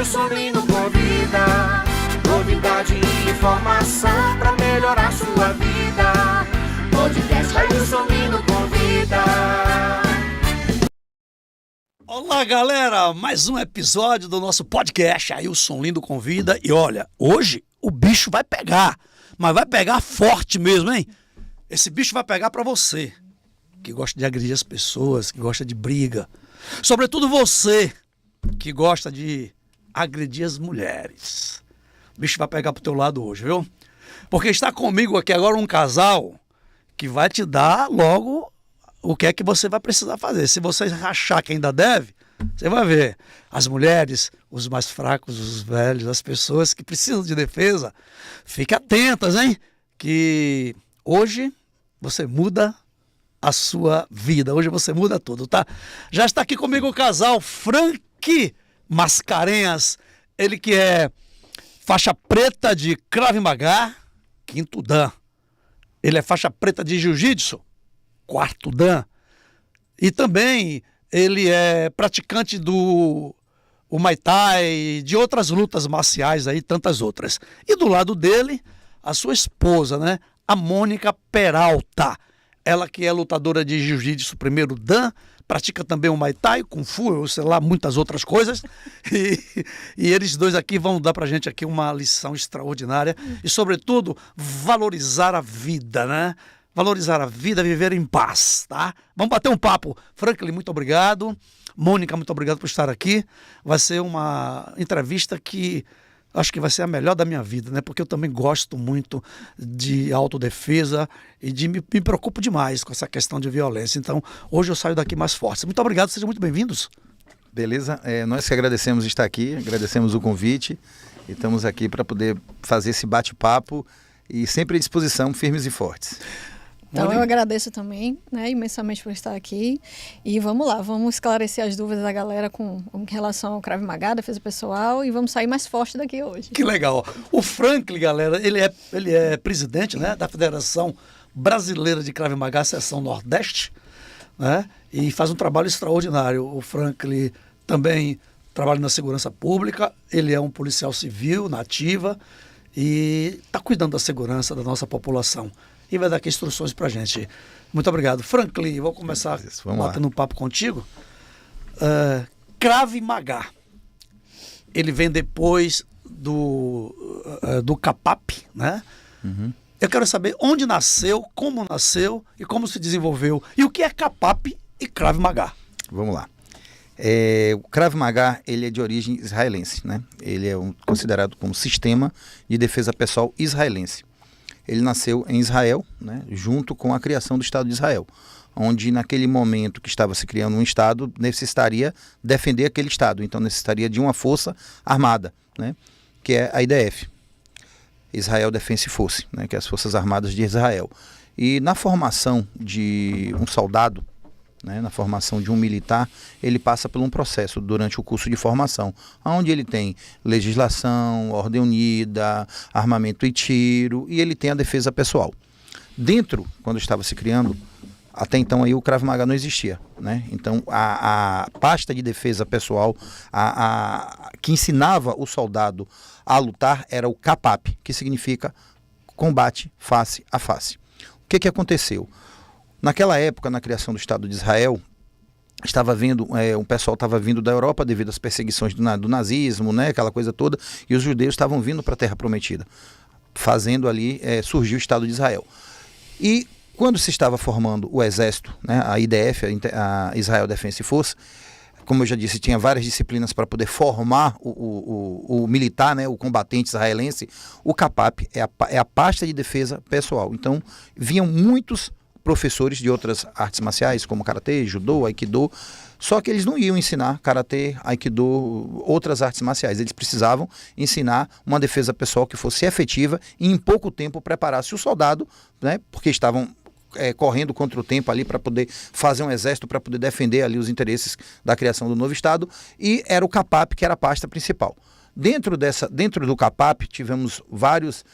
Ailson Lino convida. Novidade e informação pra melhorar sua vida. Podcast Ailson Lino convida. Olá, galera! Mais um episódio do nosso podcast Ailson Lino convida. E olha, hoje o bicho vai pegar, mas vai pegar forte mesmo, hein? Esse bicho vai pegar pra você, que gosta de agredir as pessoas, que gosta de briga. Sobretudo você, que gosta de agredir as mulheres. O bicho vai pegar pro teu lado hoje, viu? Porque está comigo aqui agora um casal que vai te dar logo o que é que você vai precisar fazer. Se você achar que ainda deve, você vai ver. As mulheres, os mais fracos, os velhos, as pessoas que precisam de defesa, fiquem atentas, hein? Que hoje você muda a sua vida. Hoje você muda tudo, tá? Já está aqui comigo o casal Frank Mascarenhas. Ele que é faixa preta de Krav Maga, 5º Dan. Ele é faixa preta de Jiu-Jitsu, 4º Dan. E também ele é praticante do Muay Thai, de outras lutas marciais aí, tantas outras. E do lado dele, a sua esposa, né? A Mônica Peralta. Ela que é lutadora de Jiu-Jitsu 1º Dan, pratica também o Muay Thai, Kung Fu, eu sei lá, muitas outras coisas. E eles dois aqui vão dar pra gente aqui uma lição extraordinária. E, sobretudo, valorizar a vida, né? Valorizar a vida, viver em paz, tá? Vamos bater um papo. Franklin, muito obrigado. Mônica, muito obrigado por estar aqui. Vai ser uma entrevista que acho que vai ser a melhor da minha vida, né? Porque eu também gosto muito de autodefesa e me preocupo demais com essa questão de violência. Então, hoje eu saio daqui mais forte. Muito obrigado, sejam muito bem-vindos. Beleza, nós que agradecemos estar aqui, agradecemos o convite e estamos aqui para poder fazer esse bate-papo e sempre à disposição, firmes e fortes. Então eu agradeço também, né, imensamente por estar aqui e vamos lá, vamos esclarecer as dúvidas da galera com relação ao Krav Maga, defesa pessoal, e vamos sair mais forte daqui hoje. Que legal. O Franklin, galera, ele é presidente, né, da Federação Brasileira de Krav Maga, seção Nordeste, né, e faz um trabalho extraordinário. O Franklin também trabalha na segurança pública, ele é um policial civil na ativa e está cuidando da segurança da nossa população. E vai dar aqui instruções pra gente. Muito obrigado. Franklin, vou começar batendo um papo contigo. Krav Maga. Ele vem depois do Kapap, né? Uhum. Eu quero saber onde nasceu, como nasceu e como se desenvolveu. E o que é Kapap e Krav Maga? Vamos lá. O Krav Maga, ele é de origem israelense, né? Ele é considerado como sistema de defesa pessoal israelense. Ele nasceu em Israel, né, junto com a criação do Estado de Israel, onde naquele momento que estava se criando um Estado, necessitaria defender aquele Estado, então necessitaria de uma força armada, né, que é a IDF, Israel Defense Force, né, que é as Forças Armadas de Israel. E na formação de um soldado, né, na formação de um militar, ele passa por um processo durante o curso de formação, onde ele tem legislação, ordem unida, armamento e tiro, e ele tem a defesa pessoal. Dentro, quando estava se criando, até então aí o Krav Maga não existia, né? Então a pasta de defesa pessoal, que ensinava o soldado a lutar, era o Kapap, que significa combate face a face. O que aconteceu? Naquela época, na criação do Estado de Israel, o pessoal estava vindo da Europa devido às perseguições do nazismo, né, aquela coisa toda, e os judeus estavam vindo para a Terra Prometida, fazendo ali surgir o Estado de Israel. E quando se estava formando o exército, né, a IDF, a Israel Defense Force, como eu já disse, tinha várias disciplinas para poder formar o militar, né, o combatente israelense. O Kapap é a pasta de defesa pessoal. Então, vinham muitos professores de outras artes marciais, como karatê, judô, aikido, só que eles não iam ensinar karatê, aikido, outras artes marciais. Eles precisavam ensinar uma defesa pessoal que fosse efetiva e em pouco tempo preparasse o soldado, né, porque estavam correndo contra o tempo ali para poder fazer um exército, para poder defender ali os interesses da criação do novo Estado, e era o Kapap que era a pasta principal. Dentro do Kapap, tivemos vários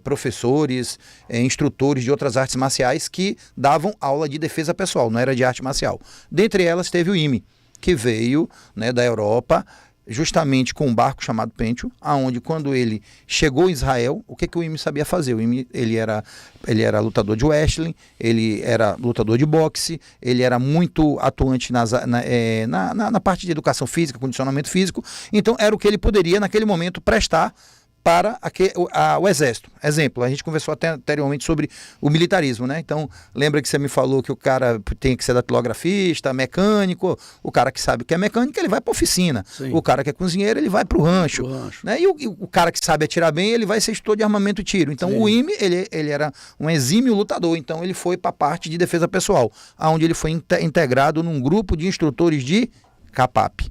professores, instrutores de outras artes marciais que davam aula de defesa pessoal, não era de arte marcial. Dentre elas teve o IME, que veio, né, da Europa, justamente com um barco chamado Pentio, aonde quando ele chegou em Israel, o que o IME sabia fazer? O IME, ele era lutador de wrestling, ele era lutador de boxe, ele era muito atuante na parte de educação física, condicionamento físico, então era o que ele poderia naquele momento prestar para o Exército. Exemplo, a gente conversou até anteriormente sobre o militarismo, né? Então, lembra que você me falou que o cara tem que ser datilografista, mecânico, o cara que sabe que é mecânico, ele vai para a oficina. Sim. O cara que é cozinheiro, ele vai para o rancho. Né? E o cara que sabe atirar bem, ele vai ser instrutor de armamento e tiro. Então, sim, o IME, ele era um exímio lutador, então ele foi para a parte de defesa pessoal, onde ele foi integrado num grupo de instrutores de CAPAP.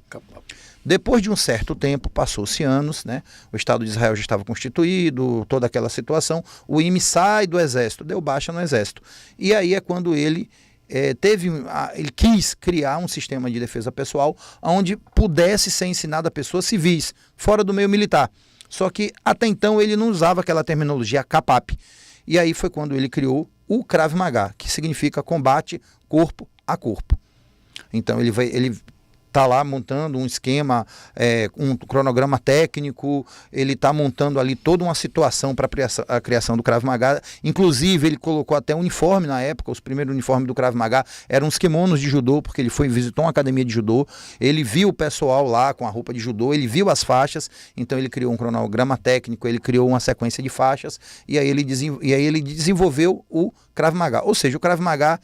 Depois de um certo tempo, passou-se anos, né? O Estado de Israel já estava constituído, toda aquela situação, o IME sai do Exército, deu baixa no Exército. E aí é quando ele ele quis criar um sistema de defesa pessoal onde pudesse ser ensinado a pessoas civis, fora do meio militar. Só que até então ele não usava aquela terminologia CAPAP. E aí foi quando ele criou o Krav Maga, que significa combate corpo a corpo. Então ele está lá montando um esquema, um cronograma técnico, ele está montando ali toda uma situação para a criação do Krav Maga. Inclusive, ele colocou até uniforme na época, os primeiros uniformes do Krav Maga eram uns kimonos de judô, porque ele visitou uma academia de judô, ele viu o pessoal lá com a roupa de judô, ele viu as faixas, então ele criou um cronograma técnico, ele criou uma sequência de faixas, e aí ele desenvolveu o Krav Maga. Ou seja, o Krav Maga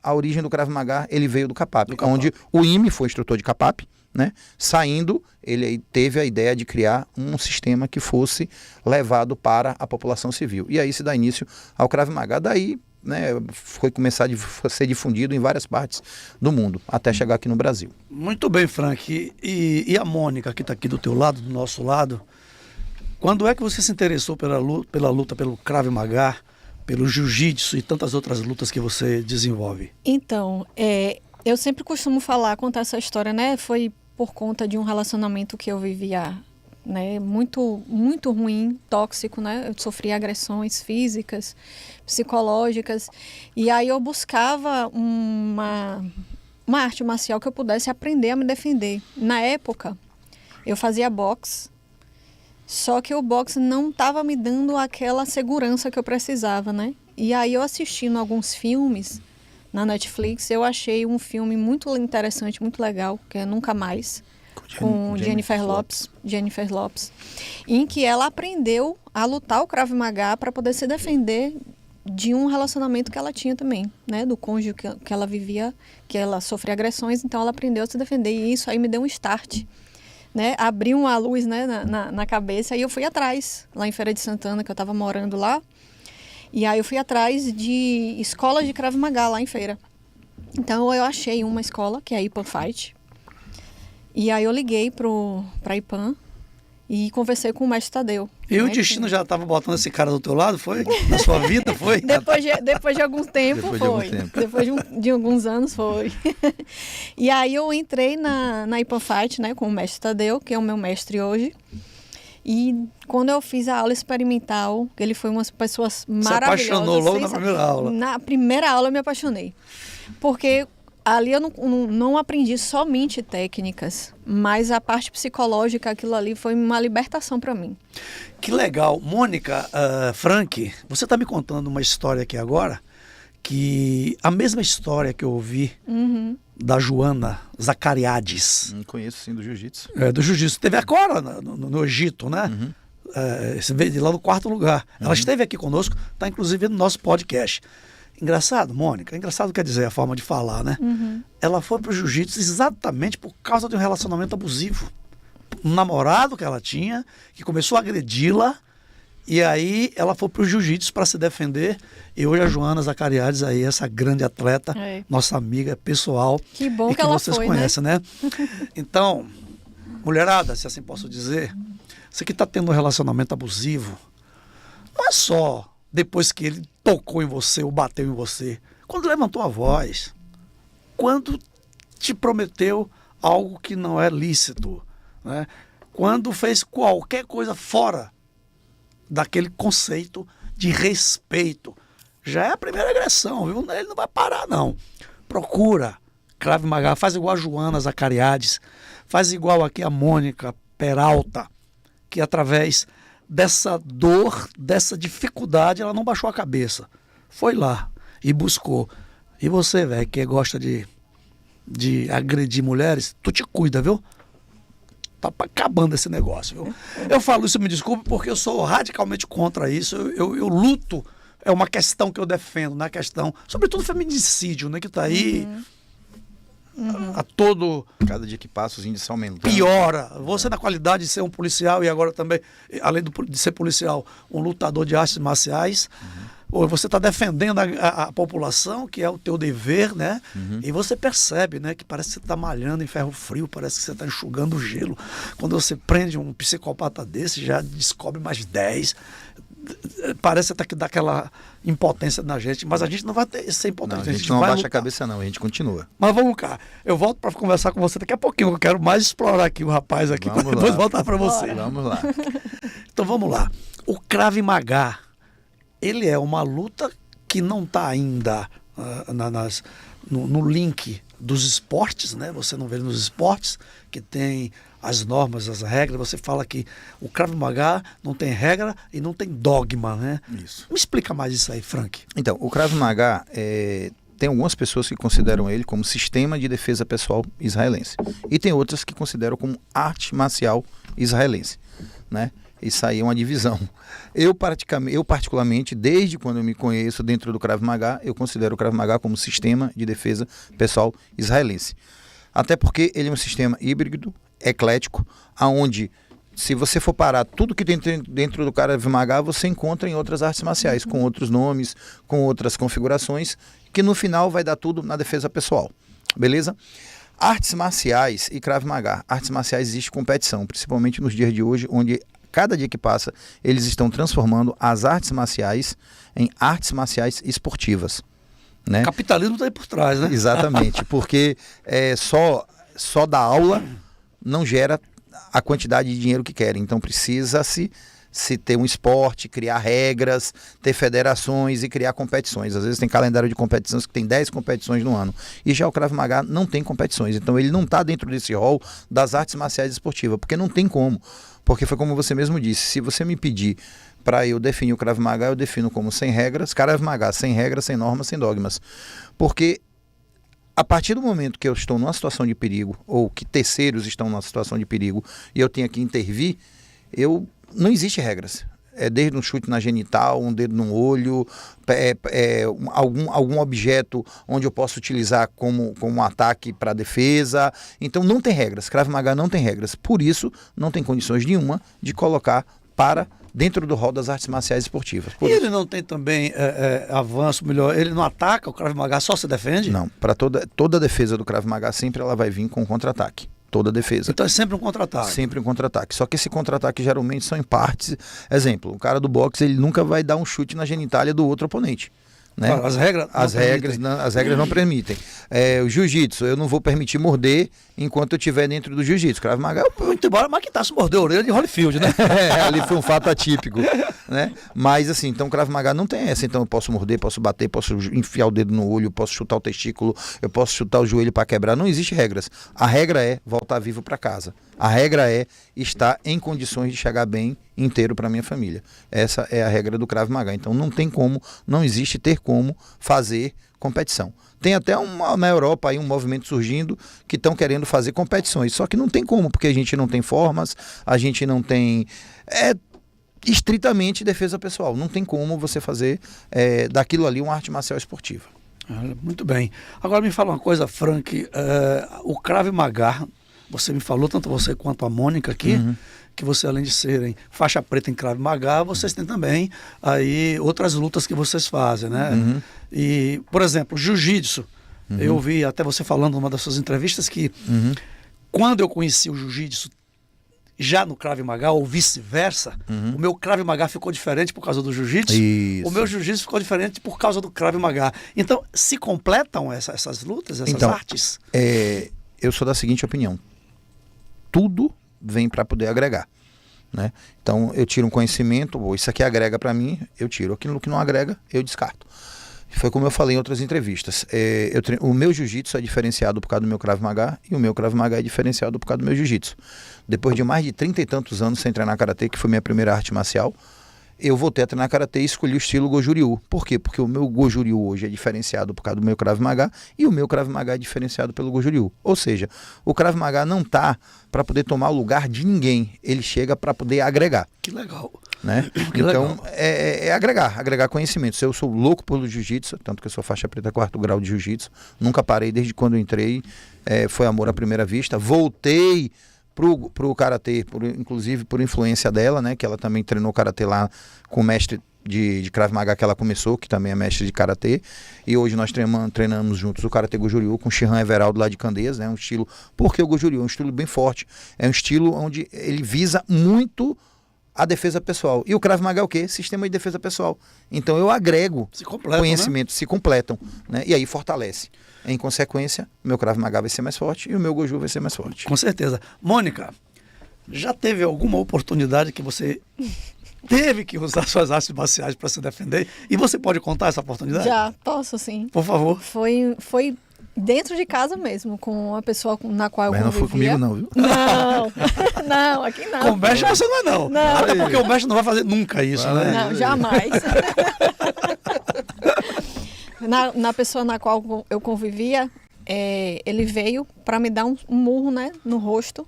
a origem do Krav Maga, ele veio do CAPAP, onde o IME foi instrutor de CAPAP, né? Saindo, ele teve a ideia de criar um sistema que fosse levado para a população civil. E aí se dá início ao Krav Maga. Daí, né, foi começar a ser difundido em várias partes do mundo, até chegar aqui no Brasil. Muito bem, Frank. E a Mônica, que está aqui do teu lado, do nosso lado, quando é que você se interessou pela luta pelo Krav Maga, pelo jiu-jitsu e tantas outras lutas que você desenvolve? Então, eu sempre costumo contar essa história, né? Foi por conta de um relacionamento que eu vivia, né? Muito, muito ruim, tóxico, né? Eu sofria agressões físicas, psicológicas, e aí eu buscava uma arte marcial que eu pudesse aprender a me defender. Na época, eu fazia boxe, só que o boxe não estava me dando aquela segurança que eu precisava, né? E aí eu assistindo alguns filmes na Netflix, eu achei um filme muito interessante, muito legal, que é Nunca Mais, com Jennifer Lopez, em que ela aprendeu a lutar o Krav Maga para poder se defender de um relacionamento que ela tinha também, né? Do cônjuge que ela vivia, que ela sofria agressões, então ela aprendeu a se defender, e isso aí me deu um start, né? Abriu uma luz, né, na cabeça, e eu fui atrás, lá em Feira de Santana, que eu estava morando lá, e aí eu fui atrás de escolas de Krav Maga lá em Feira. Então eu achei uma escola, que é a IPAN Fight, e aí eu liguei para a IPAN e conversei com o mestre Tadeu. E né? O destino já estava botando esse cara do teu lado, foi? Na sua vida, foi? Depois de algum tempo, foi. Depois de alguns anos, foi. E aí eu entrei na IPAN Fight, né, com o mestre Tadeu, que é o meu mestre hoje. E quando eu fiz a aula experimental, ele foi uma pessoa maravilhosa. Se apaixonou logo na primeira aula? Na primeira aula eu me apaixonei. Porque ali eu não aprendi somente técnicas, mas a parte psicológica, aquilo ali foi uma libertação para mim. Que legal. Mônica, Frank, você está me contando uma história aqui agora, que a mesma história que eu ouvi da Joana Zacariades. Conheço sim, do jiu-jitsu. Do jiu-jitsu. Teve agora no Egito, né? Você veio de lá no 4º lugar. Ela esteve aqui conosco, está inclusive no nosso podcast. Engraçado, Mônica, engraçado quer dizer a forma de falar, né? Ela foi pro jiu-jitsu exatamente por causa de um relacionamento abusivo. Um namorado que ela tinha, que começou a agredi-la, e aí ela foi pro jiu-jitsu para se defender. E hoje a Joana Zacariades aí, essa grande atleta, nossa amiga pessoal. Que bom e que ela vocês foi, conhecem, né? Então, mulherada, se assim posso dizer, você que está tendo um relacionamento abusivo, não é só depois que ele tocou em você ou bateu em você, quando levantou a voz, quando te prometeu algo que não é lícito, né? Quando fez qualquer coisa fora daquele conceito de respeito, já é a primeira agressão, viu? Ele não vai parar, não. Procura Krav Maga, faz igual a Joana Zacariades, Faz igual aqui a Mônica Peralta, que através dessa dor, dessa dificuldade, ela não baixou a cabeça. Foi lá e buscou. E você, velho, que gosta de agredir mulheres, tu te cuida, viu? Tá acabando esse negócio, viu? Eu falo isso, me desculpe, porque eu sou radicalmente contra isso. Eu luto, é uma questão que eu defendo, né? Questão, sobretudo feminicídio, né? Que tá aí a todo... Cada dia que passa os índices aumentam. Piora. Você na qualidade de ser um policial e agora também, além de ser policial, um lutador de artes marciais, você está defendendo a população, que é o teu dever, né? E você percebe, né, que parece que você está malhando em ferro frio, parece que você está enxugando gelo. Quando você prende um psicopata desse, já descobre mais 10. Parece até que dá aquela impotência na gente, mas a gente não vai ter essa impotência. Não, a gente não vai baixa lutar. a cabeça não, a gente continua. Mas vamos cá, eu volto para conversar com você daqui a pouquinho, eu quero mais explorar aqui o rapaz aqui, para depois voltar para você. Vamos lá. Então vamos lá. O Krav Maga, ele é uma luta que não está ainda no link dos esportes, né? Você não vê nos esportes que tem as normas, as regras. Você fala que o Krav Maga não tem regra e não tem dogma, né? Isso. Me explica mais isso aí, Frank. Então, o Krav Maga tem algumas pessoas que consideram ele como sistema de defesa pessoal israelense. E tem outras que consideram como arte marcial israelense, né? Isso aí é uma divisão. Eu particularmente, desde quando eu me conheço dentro do Krav Maga, eu considero o Krav Maga como sistema de defesa pessoal israelense. Até porque ele é um sistema híbrido, eclético, aonde, se você for parar tudo que tem dentro do Krav Maga, você encontra em outras artes marciais, com outros nomes, com outras configurações, que no final vai dar tudo na defesa pessoal. Beleza? Artes marciais e Krav Maga. Artes marciais existe competição, principalmente nos dias de hoje, onde cada dia que passa, eles estão transformando as artes marciais em artes marciais esportivas, né? O capitalismo está aí por trás, né? Exatamente, porque só dar aula não gera a quantidade de dinheiro que querem. Então precisa-se ter um esporte, criar regras, ter federações e criar competições. Às vezes tem calendário de competições que tem 10 competições no ano. E já o Krav Maga não tem competições. Então ele não está dentro desse rol das artes marciais esportivas, porque não tem como. Porque foi como você mesmo disse, se você me pedir para eu definir o Krav Maga, eu defino como sem regras, Krav Maga, sem regras, sem normas, sem dogmas. Porque a partir do momento que eu estou numa situação de perigo, ou que terceiros estão numa situação de perigo, e eu tenho que intervir, não existe regras. É desde um chute na genital, um dedo no olho, algum objeto onde eu posso utilizar como um ataque para defesa. Então não tem regras. Krav Maga não tem regras. Por isso, não tem condições nenhuma de colocar para dentro do rol das artes marciais esportivas. E ele não tem também avanço melhor? Ele não ataca? O Krav Maga só se defende? Não. Para toda defesa do Krav Maga, sempre ela vai vir com contra-ataque. Toda defesa. Então é sempre um contra-ataque. Sempre um contra-ataque. Só que esse contra-ataque geralmente são em partes. Exemplo, o cara do boxe, ele nunca vai dar um chute na genitália do outro oponente. Né? Claro, as regras não permitem. O jiu-jitsu, eu não vou permitir morder enquanto eu estiver dentro do jiu-jitsu. Krav Maga, muito embora Maquitaço mordeu a orelha de Holyfield, né? Ali foi um fato atípico, né? Mas assim, então Krav Maga não tem essa. Então eu posso morder, posso bater, posso enfiar o dedo no olho, posso chutar o testículo, eu posso chutar o joelho para quebrar. Não existe regras. A regra é voltar vivo para casa. A regra é estar em condições de chegar bem inteiro para minha família. Essa é a regra do Krav Maga. Então não tem como, não existe ter como fazer competição. Tem até na Europa aí um movimento surgindo que estão querendo fazer competições, só que não tem como, porque a gente não tem formas, a gente não tem... É estritamente defesa pessoal. Não tem como você fazer daquilo ali uma arte marcial esportiva. Muito bem. Agora me fala uma coisa, Frank. O Krav Maga, você me falou, tanto você quanto a Mônica aqui, que você, além de serem faixa preta em Krav Maga, vocês têm também aí outras lutas que vocês fazem, né? E, por exemplo, jiu-jitsu. Eu vi até você falando numa das suas entrevistas que quando eu conheci o jiu-jitsu já no Krav Maga, ou vice-versa, o meu Krav Maga ficou diferente por causa do jiu-jitsu, o meu jiu-jitsu ficou diferente por causa do Krav Maga. Então, se completam essas lutas, essas artes? Eu sou da seguinte opinião. Tudo vem para poder agregar, né? Então eu tiro um conhecimento, isso aqui agrega para mim, eu tiro. Aquilo que não agrega, eu descarto. Foi como eu falei em outras entrevistas. O meu jiu-jitsu é diferenciado por causa do meu Krav Maga e o meu Krav Maga é diferenciado por causa do meu jiu-jitsu. Depois de mais de 30 e tantos anos sem treinar karatê, que foi minha primeira arte marcial, eu voltei a treinar karatê e escolhi o estilo Goju-Ryu. Por quê? Porque o meu Goju-Ryu hoje é diferenciado por causa do meu Krav Maga e o meu Krav Maga é diferenciado pelo Goju-Ryu. Ou seja, o Krav Maga não tá para poder tomar o lugar de ninguém, ele chega para poder agregar. Que legal. Né? Que então, legal. é agregar conhecimento. Eu sou louco pelo jiu-jitsu, tanto que eu sou faixa preta 4º grau de jiu-jitsu. Nunca parei desde quando eu entrei. Foi amor à primeira vista. Voltei pro karatê, inclusive por influência dela, né? Que ela também treinou karatê lá com o mestre de Krav Maga que ela começou, que também é mestre de karatê. E hoje nós treinamos juntos o karatê Goju-Ryu com o Shihan Everaldo lá de Candeias, né? Um estilo, porque o Goju-Ryu é um estilo bem forte. É um estilo onde ele visa muito a defesa pessoal. E o Krav Maga é o quê? Sistema de defesa pessoal. Então eu agrego conhecimento, se completam, né? E aí fortalece. Em consequência, meu Krav Maga vai ser mais forte e o meu Goju vai ser mais forte. Com certeza. Mônica, já teve alguma oportunidade que você teve que usar suas artes marciais para se defender? E você pode contar essa oportunidade? Já, posso sim. Por favor. Foi dentro de casa mesmo, com a pessoa na qual eu Mas não foi convivia. comigo não, viu? Não, não, aqui não. Com o mestre você não é não. Não. Até porque o mestre não vai fazer nunca isso, né? Não, jamais. Na pessoa na qual eu convivia, ele veio para me dar um murro, né, no rosto.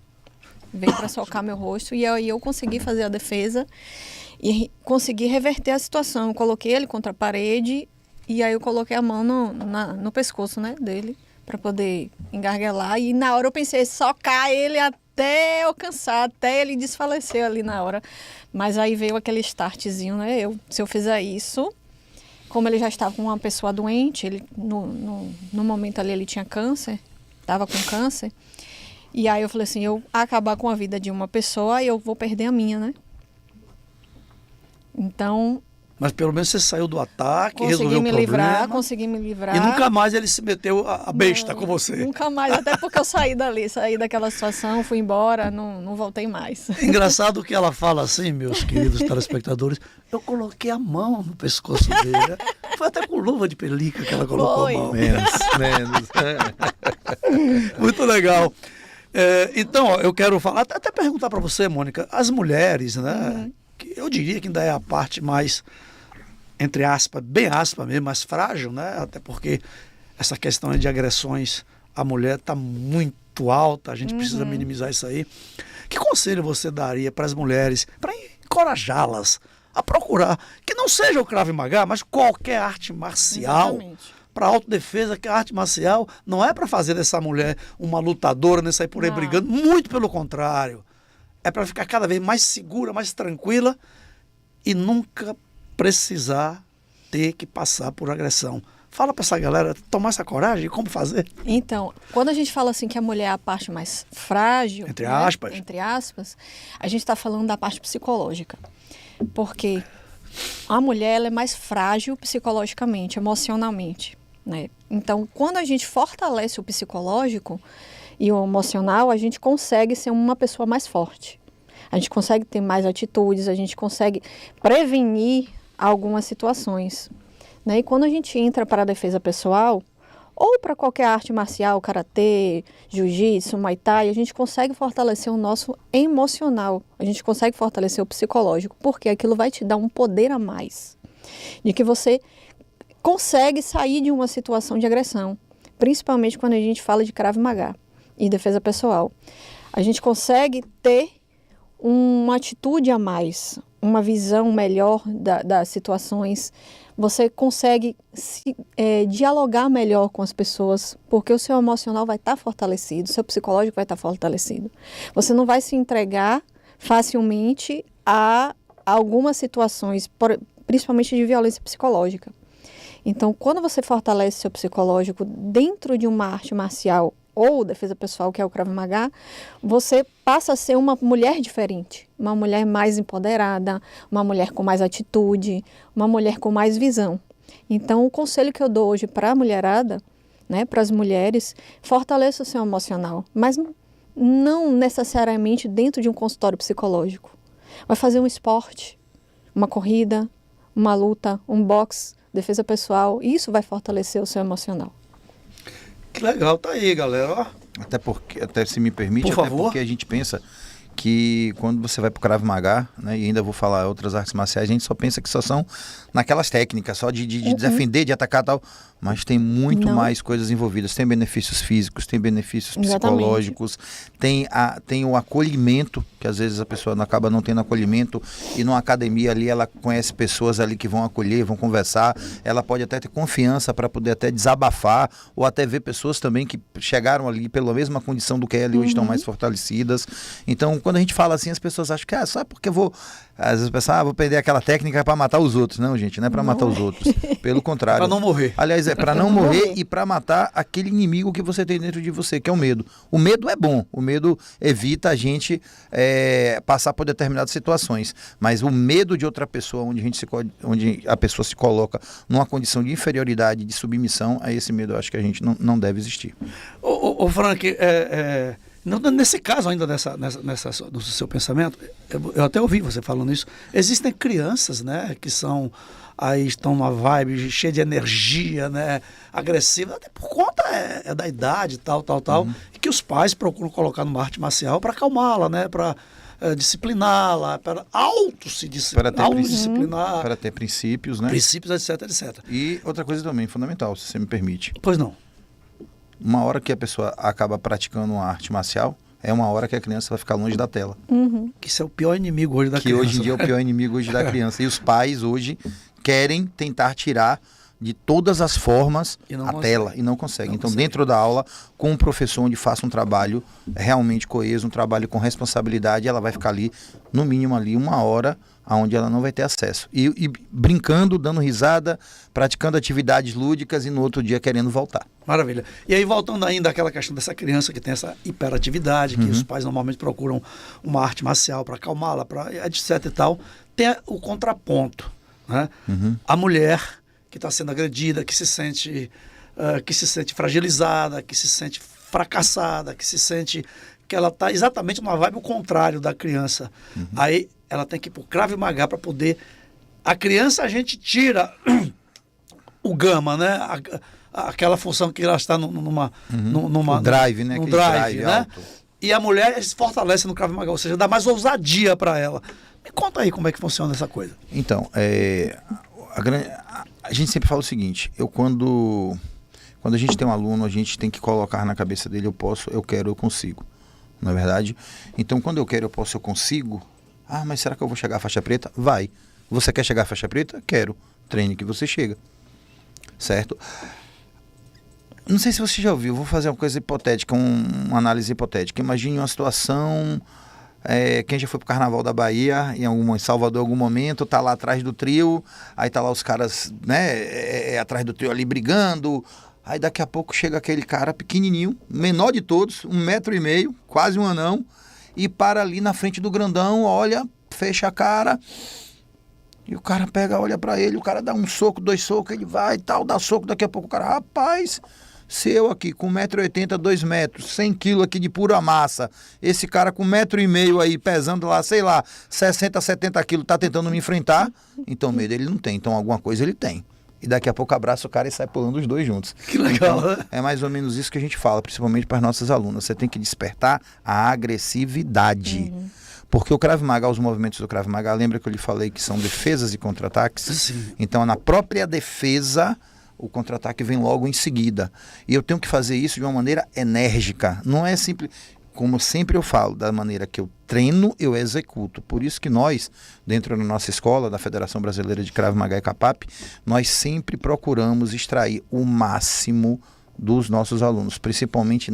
Veio para socar meu rosto e aí eu consegui fazer a defesa e consegui reverter a situação. Eu coloquei ele contra a parede e aí eu coloquei a mão no pescoço, né, dele para poder engarguelar. E na hora eu pensei socar ele até eu cansar, até ele desfalecer ali na hora. Mas aí veio aquele startzinho, né? Se eu fizer isso, como ele já estava com uma pessoa doente, ele no momento ali ele tinha câncer, estava com câncer. E aí eu falei assim, eu acabar com a vida de uma pessoa, eu vou perder a minha, né? Então... Mas pelo menos você saiu do ataque, resolveu o problema. Consegui me livrar. E nunca mais ele se meteu a besta com você. Nunca mais, até porque eu saí daquela situação, fui embora, não voltei mais. Engraçado que ela fala assim, meus queridos telespectadores, eu coloquei a mão no pescoço dele. Foi até com luva de pelica que ela colocou a mão. Menos. Muito legal. Então, ó, eu quero falar, até perguntar para você, Mônica, as mulheres, né? Que eu diria que ainda é a parte mais, entre aspas, bem aspas mesmo, mais frágil, né? Até porque essa questão de agressões à mulher está muito alta, a gente precisa minimizar isso aí. Que conselho você daria para as mulheres, para encorajá-las a procurar, que não seja o Krav Maga, mas qualquer arte marcial? Exatamente. Para autodefesa, que a arte marcial não é para fazer dessa mulher uma lutadora, nem sair por aí brigando, muito pelo contrário. É para ficar cada vez mais segura, mais tranquila e nunca precisar ter que passar por agressão. Fala para essa galera tomar essa coragem, como fazer. Então, quando a gente fala assim que a mulher é a parte mais frágil, Entre né, aspas. entre aspas, a gente está falando da parte psicológica. Porque a mulher ela é mais frágil psicologicamente, emocionalmente, né? Então, quando a gente fortalece o psicológico e o emocional, a gente consegue ser uma pessoa mais forte. A gente consegue ter mais atitudes, a gente consegue prevenir algumas situações, né? E quando a gente entra para a defesa pessoal, ou para qualquer arte marcial, karatê, jiu-jitsu, muay thai, a gente consegue fortalecer o nosso emocional, a gente consegue fortalecer o psicológico, porque aquilo vai te dar um poder a mais, de que você consegue sair de uma situação de agressão, principalmente quando a gente fala de Krav Maga e defesa pessoal. A gente consegue ter uma atitude a mais, uma visão melhor das situações. Você consegue dialogar melhor com as pessoas, porque o seu emocional vai estar fortalecido, o seu psicológico vai estar fortalecido. Você não vai se entregar facilmente a algumas situações, principalmente de violência psicológica. Então, quando você fortalece seu psicológico dentro de uma arte marcial ou defesa pessoal, que é o Krav Maga, você passa a ser uma mulher diferente, uma mulher mais empoderada, uma mulher com mais atitude, uma mulher com mais visão. Então, o conselho que eu dou hoje para a mulherada, né, para as mulheres, fortaleça o seu emocional, mas não necessariamente dentro de um consultório psicológico. Vai fazer um esporte, uma corrida, uma luta, um boxe, defesa pessoal, isso vai fortalecer o seu emocional. Que legal, tá aí, galera. Ó. Até se me permite, Por favor. porque a gente pensa que quando você vai pro Krav Maga, né, e ainda vou falar outras artes marciais, a gente só pensa que só são naquelas técnicas, só de defender, de atacar e tal, mas tem muito mais coisas envolvidas, tem benefícios físicos, tem benefícios psicológicos, tem o acolhimento, que às vezes a pessoa acaba não tendo acolhimento, e numa academia ali ela conhece pessoas ali que vão acolher, vão conversar, ela pode até ter confiança para poder até desabafar, ou até ver pessoas também que chegaram ali pela mesma condição do que ela e hoje estão mais fortalecidas. Então, quando a gente fala assim, as pessoas acham que só porque eu vou... Às vezes pensam, vou perder aquela técnica para matar os outros. Não, gente, não é para matar os outros. Pelo contrário. Para não morrer. Aliás, é para não morrer e para matar aquele inimigo que você tem dentro de você, que é o medo. O medo é bom. O medo evita a gente passar por determinadas situações. Mas o medo de outra pessoa, onde a pessoa se coloca numa condição de inferioridade, de submissão, a esse medo eu acho que a gente não deve existir. Ô Frank, nesse caso ainda do seu pensamento, eu até ouvi você falando isso, existem crianças, né, que estão numa vibe cheia de energia, né, agressiva, até por conta da idade, tal, e que os pais procuram colocar numa arte marcial para acalmá-la, né, para discipliná-la, para autodisciplinar, para ter princípios, né? Princípios, etc. E outra coisa também fundamental, se você me permite. Pois não. Uma hora que a pessoa acaba praticando uma arte marcial, é uma hora que a criança vai ficar longe da tela. Que isso é o pior inimigo hoje da criança. Que hoje em dia é o pior inimigo hoje da criança. E os pais hoje querem tentar tirar de todas as formas a tela e não conseguem. Então, dentro da aula, com um professor onde faça um trabalho realmente coeso, um trabalho com responsabilidade, ela vai ficar ali, no mínimo ali, 1 hora, onde ela não vai ter acesso. E brincando, dando risada, praticando atividades lúdicas e no outro dia querendo voltar. Maravilha. E aí, voltando ainda àquela questão dessa criança que tem essa hiperatividade, que os pais normalmente procuram uma arte marcial para acalmá-la, etc e tal, tem o contraponto, né? A mulher que está sendo agredida, que se sente fragilizada, que se sente fracassada, que se sente que ela está exatamente numa vibe o contrário da criança. Aí ela tem que ir para o Krav Maga para poder... A criança a gente tira o gama, né? Aquela função que ela está numa drive, né? Num drive, né? Alto. E a mulher se fortalece no Krav Maga, ou seja, dá mais ousadia para ela. Me conta aí como é que funciona essa coisa. Então, a gente sempre fala o seguinte, quando a gente tem um aluno, a gente tem que colocar na cabeça dele, eu posso, eu quero, eu consigo. Não é verdade? Então, quando eu quero, eu posso, eu consigo. Ah, mas será que eu vou chegar à faixa preta? Vai. Você quer chegar à faixa preta? Quero. Treine que você chega. Certo? Não sei se você já ouviu, vou fazer uma coisa hipotética, uma análise hipotética. Imagine uma situação... quem já foi pro Carnaval da Bahia, em Salvador, em algum momento, tá lá atrás do trio, aí tá lá os caras, né, atrás do trio ali brigando, aí daqui a pouco chega aquele cara pequenininho, menor de todos, 1,5 m, quase um anão, e para ali na frente do grandão, olha, fecha a cara, e o cara pega, olha pra ele, o cara dá um soco, 2 socos, ele vai e tal, dá soco, daqui a pouco o cara, rapaz... Se eu aqui com 1,80 m, 2 metros, 100 kg aqui de pura massa, esse cara com 1,5 m aí, pesando lá, sei lá, 60, 70 kg, tá tentando me enfrentar, então medo ele não tem, então alguma coisa ele tem. E daqui a pouco abraça o cara e sai pulando os dois juntos. Que legal, então, né? É mais ou menos isso que a gente fala, principalmente para as nossas alunas. Você tem que despertar a agressividade. Porque o Krav Maga, os movimentos do Krav Maga, lembra que eu lhe falei que são defesas e contra-ataques? Sim. Então, na própria defesa... o contra-ataque vem logo em seguida. E eu tenho que fazer isso de uma maneira enérgica. Não é simples... Como sempre eu falo, da maneira que eu treino, eu executo. Por isso que nós, dentro da nossa escola, da Federação Brasileira de Krav Maga e Capap, nós sempre procuramos extrair o máximo dos nossos alunos, principalmente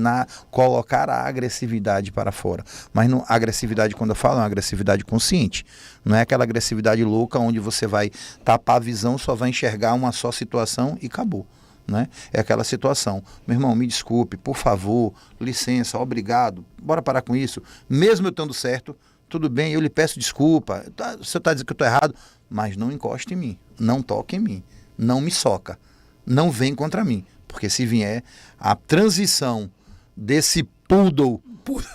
colocar a agressividade para fora. Mas a agressividade, quando eu falo, é uma agressividade consciente. Não é aquela agressividade louca onde você vai tapar a visão, só vai enxergar uma só situação e acabou. Né? É aquela situação, meu irmão, me desculpe, por favor, licença, obrigado, bora parar com isso, mesmo eu estando certo, tudo bem, eu lhe peço desculpa, você está dizendo que eu estou errado, mas não encoste em mim, não toque em mim, não me soca, não vem contra mim, porque se vier a transição desse poodle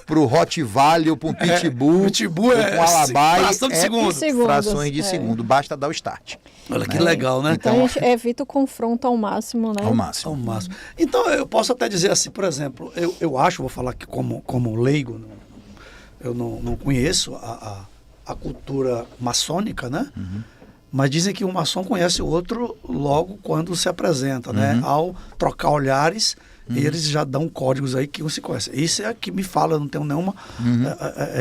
pro Rottweiler, pro Pitbull, Pitbull ou com Alabai, fração de segundo. Segundos, frações de segundo. Basta dar o start. Olha que legal, né? Então a gente evita o confronto ao máximo, né? Ao máximo. Ao máximo. Então, eu posso até dizer assim, por exemplo, eu acho, vou falar aqui como leigo, eu não conheço a cultura maçônica, né? Mas dizem que um maçom conhece o outro logo quando se apresenta, né? Ao trocar olhares, eles já dão códigos aí que um se conhece. Isso é que me fala, eu não tenho nenhuma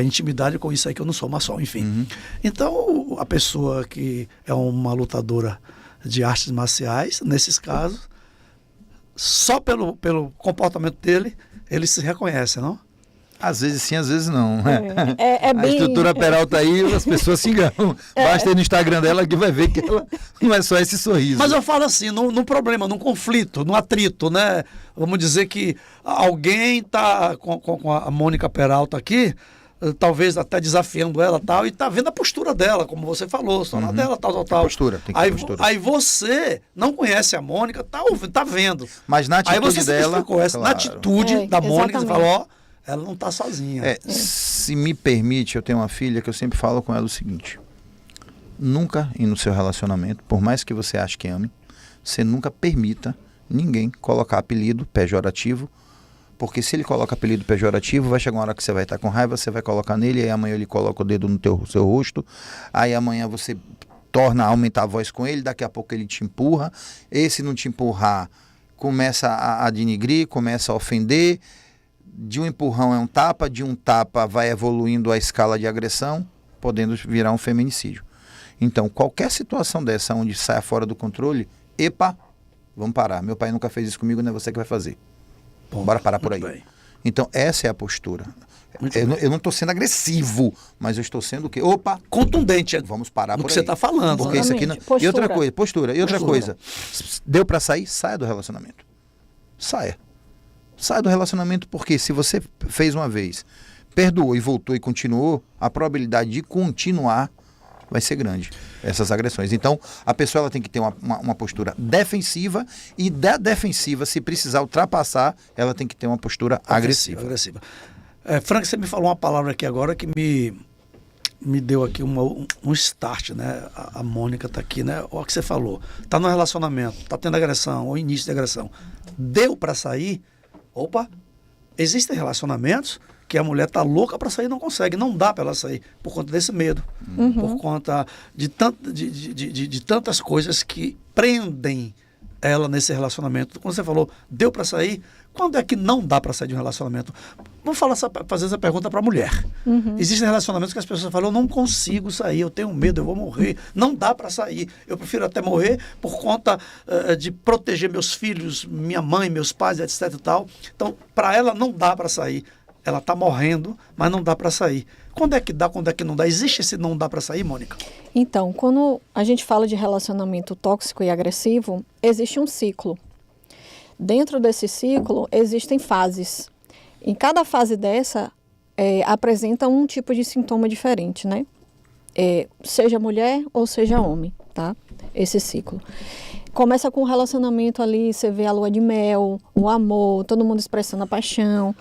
intimidade com isso aí, que eu não sou maçom, enfim. Então, a pessoa que é uma lutadora de artes marciais, nesses casos, só pelo comportamento dele, ele se reconhece, não? Às vezes sim, às vezes não. É bem... A estrutura Peralta aí, as pessoas se enganam. Basta ir no Instagram dela que vai ver que ela não é só esse sorriso. Mas eu falo assim, num problema, num conflito, num atrito, né? Vamos dizer que alguém está com a Mônica Peralta aqui, talvez até desafiando ela tal, e tá vendo a postura dela, como você falou, só na dela, tal. Postura, tem que ter postura. Aí você não conhece a Mônica, tá vendo. Mas na Aí atitude você dela... se conhece, na claro. atitude da Mônica, você exatamente. fala, ó, ela não tá sozinha. Se me permite, eu tenho uma filha que eu sempre falo com ela o seguinte: nunca no seu relacionamento, por mais que você ache que ame, você nunca permita ninguém colocar apelido pejorativo, porque se ele coloca apelido pejorativo, vai chegar uma hora que você vai estar com raiva, você vai colocar nele, aí amanhã ele coloca o dedo no seu rosto, aí amanhã você torna a aumentar a voz com ele, daqui a pouco ele te empurra, esse não te empurrar, começa a denigrir, começa a ofender. De um empurrão é um tapa, de um tapa vai evoluindo a escala de agressão, podendo virar um feminicídio. Então, qualquer situação dessa onde saia fora do controle, epa, vamos parar. Meu pai nunca fez isso comigo, não é você que vai fazer. Bora parar por aí. Bem. Então, essa é a postura. Eu não estou sendo agressivo, mas eu estou sendo o quê? Opa, Contundente. vamos parar no por que aí. você está falando. Porque né? isso aqui não... Exatamente. E outra Postura. coisa, postura. E outra Postura. coisa, deu para sair, saia do relacionamento. Saia do relacionamento, porque se você fez uma vez, perdoou e voltou e continuou, a probabilidade de continuar vai ser grande, essas agressões. Então, a pessoa ela tem que ter uma postura defensiva, e da defensiva, se precisar ultrapassar, ela tem que ter uma postura agressiva. Frank, você me falou uma palavra aqui agora que me deu aqui um start, né? A Mônica está aqui, né? Olha o que você falou. Está no relacionamento, está tendo agressão, ou início de agressão. Deu para sair. Opa, existem relacionamentos que a mulher tá louca para sair e não consegue, não dá para ela sair, por conta desse medo, por conta de tantas coisas que prendem ela nesse relacionamento. Quando você falou, deu para sair, quando é que não dá para sair de um relacionamento? Vamos fazer essa pergunta para a mulher. Existem relacionamentos que as pessoas falam, eu não consigo sair, eu tenho medo, eu vou morrer, não dá para sair, eu prefiro até morrer por conta de proteger meus filhos, minha mãe, meus pais, etc e tal. Então, para ela não dá para sair, ela está morrendo, mas não dá para sair. Quando é que dá, quando é que não dá? Existe esse não dá para sair, Mônica? Então, quando a gente fala de relacionamento tóxico e agressivo, existe um ciclo. Dentro desse ciclo, existem fases. Em cada fase dessa, apresenta um tipo de sintoma diferente, né? Seja mulher ou seja homem, tá? Esse ciclo. Começa com o relacionamento ali, você vê a lua de mel, o amor, todo mundo expressando a paixão.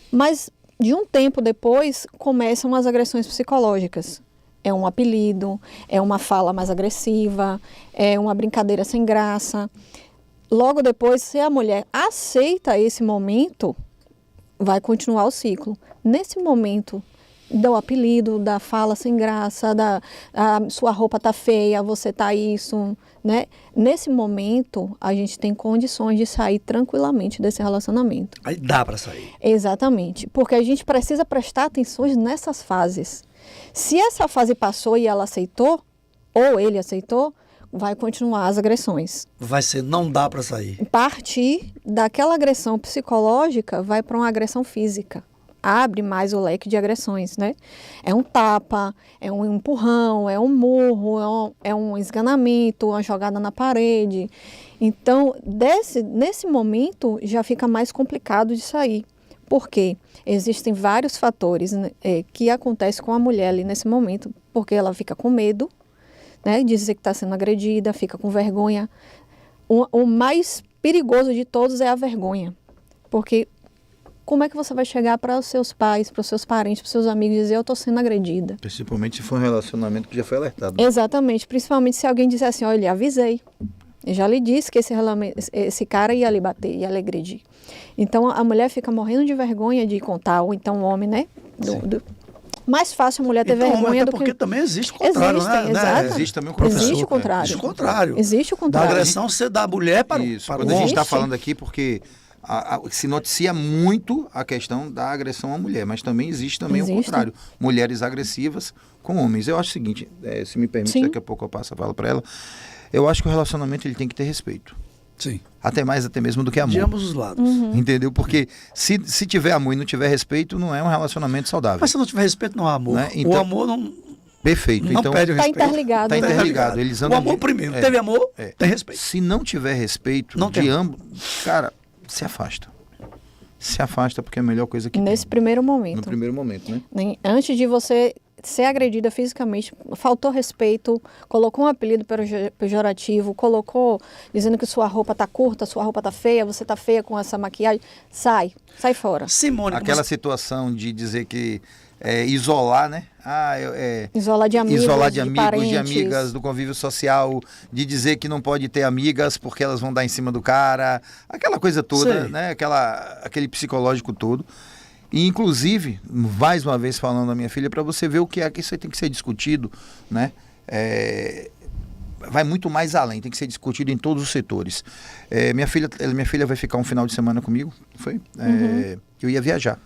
Mas, de um tempo depois, começam as agressões psicológicas. É um apelido, é uma fala mais agressiva, é uma brincadeira sem graça. Logo depois, se a mulher aceita esse momento, vai continuar o ciclo. Nesse momento, do apelido, da fala sem graça, sua roupa tá feia, você tá isso, né? Nesse momento, a gente tem condições de sair tranquilamente desse relacionamento. Aí dá para sair. Exatamente, porque a gente precisa prestar atenção nessas fases. Se essa fase passou e ela aceitou, ou ele aceitou, vai continuar as agressões. Vai ser não dá para sair. Partir daquela agressão psicológica, vai para uma agressão física. Abre mais o leque de agressões, né? É um tapa, é um empurrão, é um murro, é um esganamento, uma jogada na parede. Então, nesse momento, já fica mais complicado de sair. Por quê? Existem vários fatores, né, que acontecem com a mulher ali nesse momento, porque ela fica com medo, né, de dizer que está sendo agredida, fica com vergonha. O mais perigoso de todos é a vergonha, porque como é que você vai chegar para os seus pais, para os seus parentes, para os seus amigos e dizer, eu estou sendo agredida? Principalmente se for um relacionamento que já foi alertado. Exatamente, principalmente se alguém disser assim, olha, avisei. Eu já lhe disse que esse cara ia lhe bater, ia lhe agredir. Então, a mulher fica morrendo de vergonha de contar, ou então o homem, né? Mais fácil a mulher ter então, vergonha até do porque que... também existe o contrário, Existem, né? exato. Existe também o professor. Existe o contrário. Existe o contrário. Existe o Da contrário. agressão ser da mulher para Isso. para Quando o a gente homem. está falando aqui, porque se noticia muito a questão da agressão à mulher, mas também existe também o Existe. contrário. Mulheres agressivas com homens. Eu acho o seguinte, se me permite, Sim. daqui a pouco eu passo a fala para ela. Eu acho que o relacionamento ele tem que ter respeito. Sim. Até mesmo do que amor. De ambos os lados. Entendeu? Porque se tiver amor e não tiver respeito, não é um relacionamento saudável. Mas se não tiver respeito, não há amor. Né? O Então- amor não Perfeito. não Então, pede o Está respeito. interligado. Tá né? interligado. Eles O andam amor de- primeiro. é. Teve amor, É. tem respeito. Se não tiver respeito Não de tem. ambos, cara, se afasta. Se afasta porque é a melhor coisa que Nesse tem. primeiro No momento. primeiro momento, né? Antes de você ser agredida fisicamente, faltou respeito, colocou um apelido pejorativo, colocou dizendo que sua roupa tá curta, sua roupa tá feia, você tá feia com essa maquiagem, sai fora. Simone, Aquela situação de dizer que isolar, né? Isolar de amigos, isolar de amigos, parentes. de amigas, do convívio social, de dizer que não pode ter amigas porque elas vão dar em cima do cara, aquela coisa toda, Sei. né? Aquele psicológico todo. E, inclusive, mais uma vez falando da minha filha, para você ver o que é que isso aí tem que ser discutido, né? Vai muito mais além, tem que ser discutido em todos os setores. Minha filha vai ficar um final de semana comigo, foi? Eu ia viajar.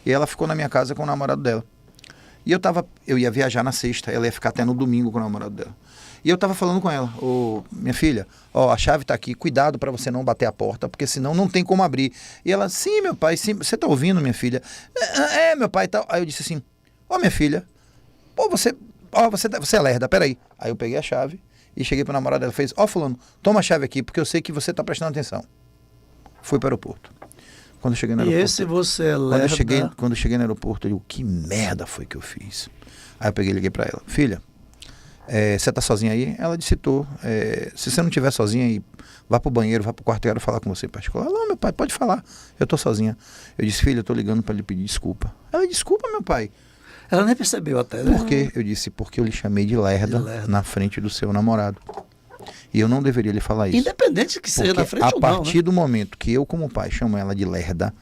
E ela ficou na minha casa com o namorado dela. E eu ia viajar na sexta, ela ia ficar até no domingo com o namorado dela. E eu tava falando com ela, minha filha, a chave tá aqui, cuidado para você não bater a porta, porque senão não tem como abrir. E ela, sim, meu pai, sim, você tá ouvindo, minha filha? Meu pai, tá. Aí eu disse assim, minha filha, você é lerda, peraí. Aí eu peguei a chave e cheguei pro namorado dela, fez, fulano, toma a chave aqui, porque eu sei que você tá prestando atenção. Fui para o aeroporto. Quando eu cheguei no e aeroporto... esse você é Quando eu cheguei no aeroporto, eu digo, que merda foi que eu fiz? Aí eu peguei e liguei pra ela. Filha, você tá sozinha aí? Ela disse, tô. Se você não estiver sozinha aí, vá pro banheiro, vá pro quarto, eu quero falar com você em particular. Não, meu pai, pode falar. Eu tô sozinha. Eu disse, filha, eu tô ligando pra lhe pedir desculpa. Ela, desculpa, meu pai. Ela nem percebeu até, né? Por quê? Eu disse, porque eu lhe chamei de lerda na frente do seu namorado. E eu não deveria lhe falar isso. Independente que seja Porque na frente a ou não, partir né? do momento que eu, como pai, chamo ela de lerda,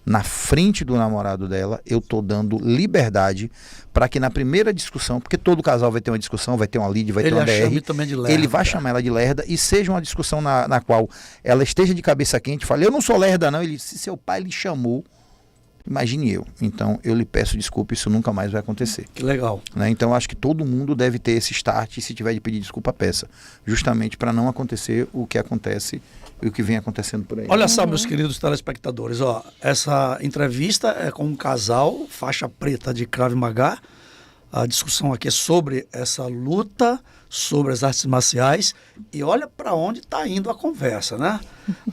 na frente do namorado dela, eu tô dando liberdade para que na primeira discussão, porque todo casal vai ter uma discussão, vai ter uma lead, vai ter uma Ele a chame DR, também de lerda. ele vai chamar ela de lerda e seja uma discussão na qual ela esteja de cabeça quente, fale, eu não sou lerda não, ele, se seu pai lhe chamou, imagine eu. Então, eu lhe peço desculpa, isso nunca mais vai acontecer. Que legal. Né? Então, acho que todo mundo deve ter esse start e se tiver de pedir desculpa, peça. Justamente para não acontecer o que acontece e o que vem acontecendo por aí. Olha só, meus queridos telespectadores, essa entrevista é com um casal, faixa preta de Krav Maga. A discussão aqui é sobre essa luta, sobre as artes marciais. E olha para onde está indo a conversa, né?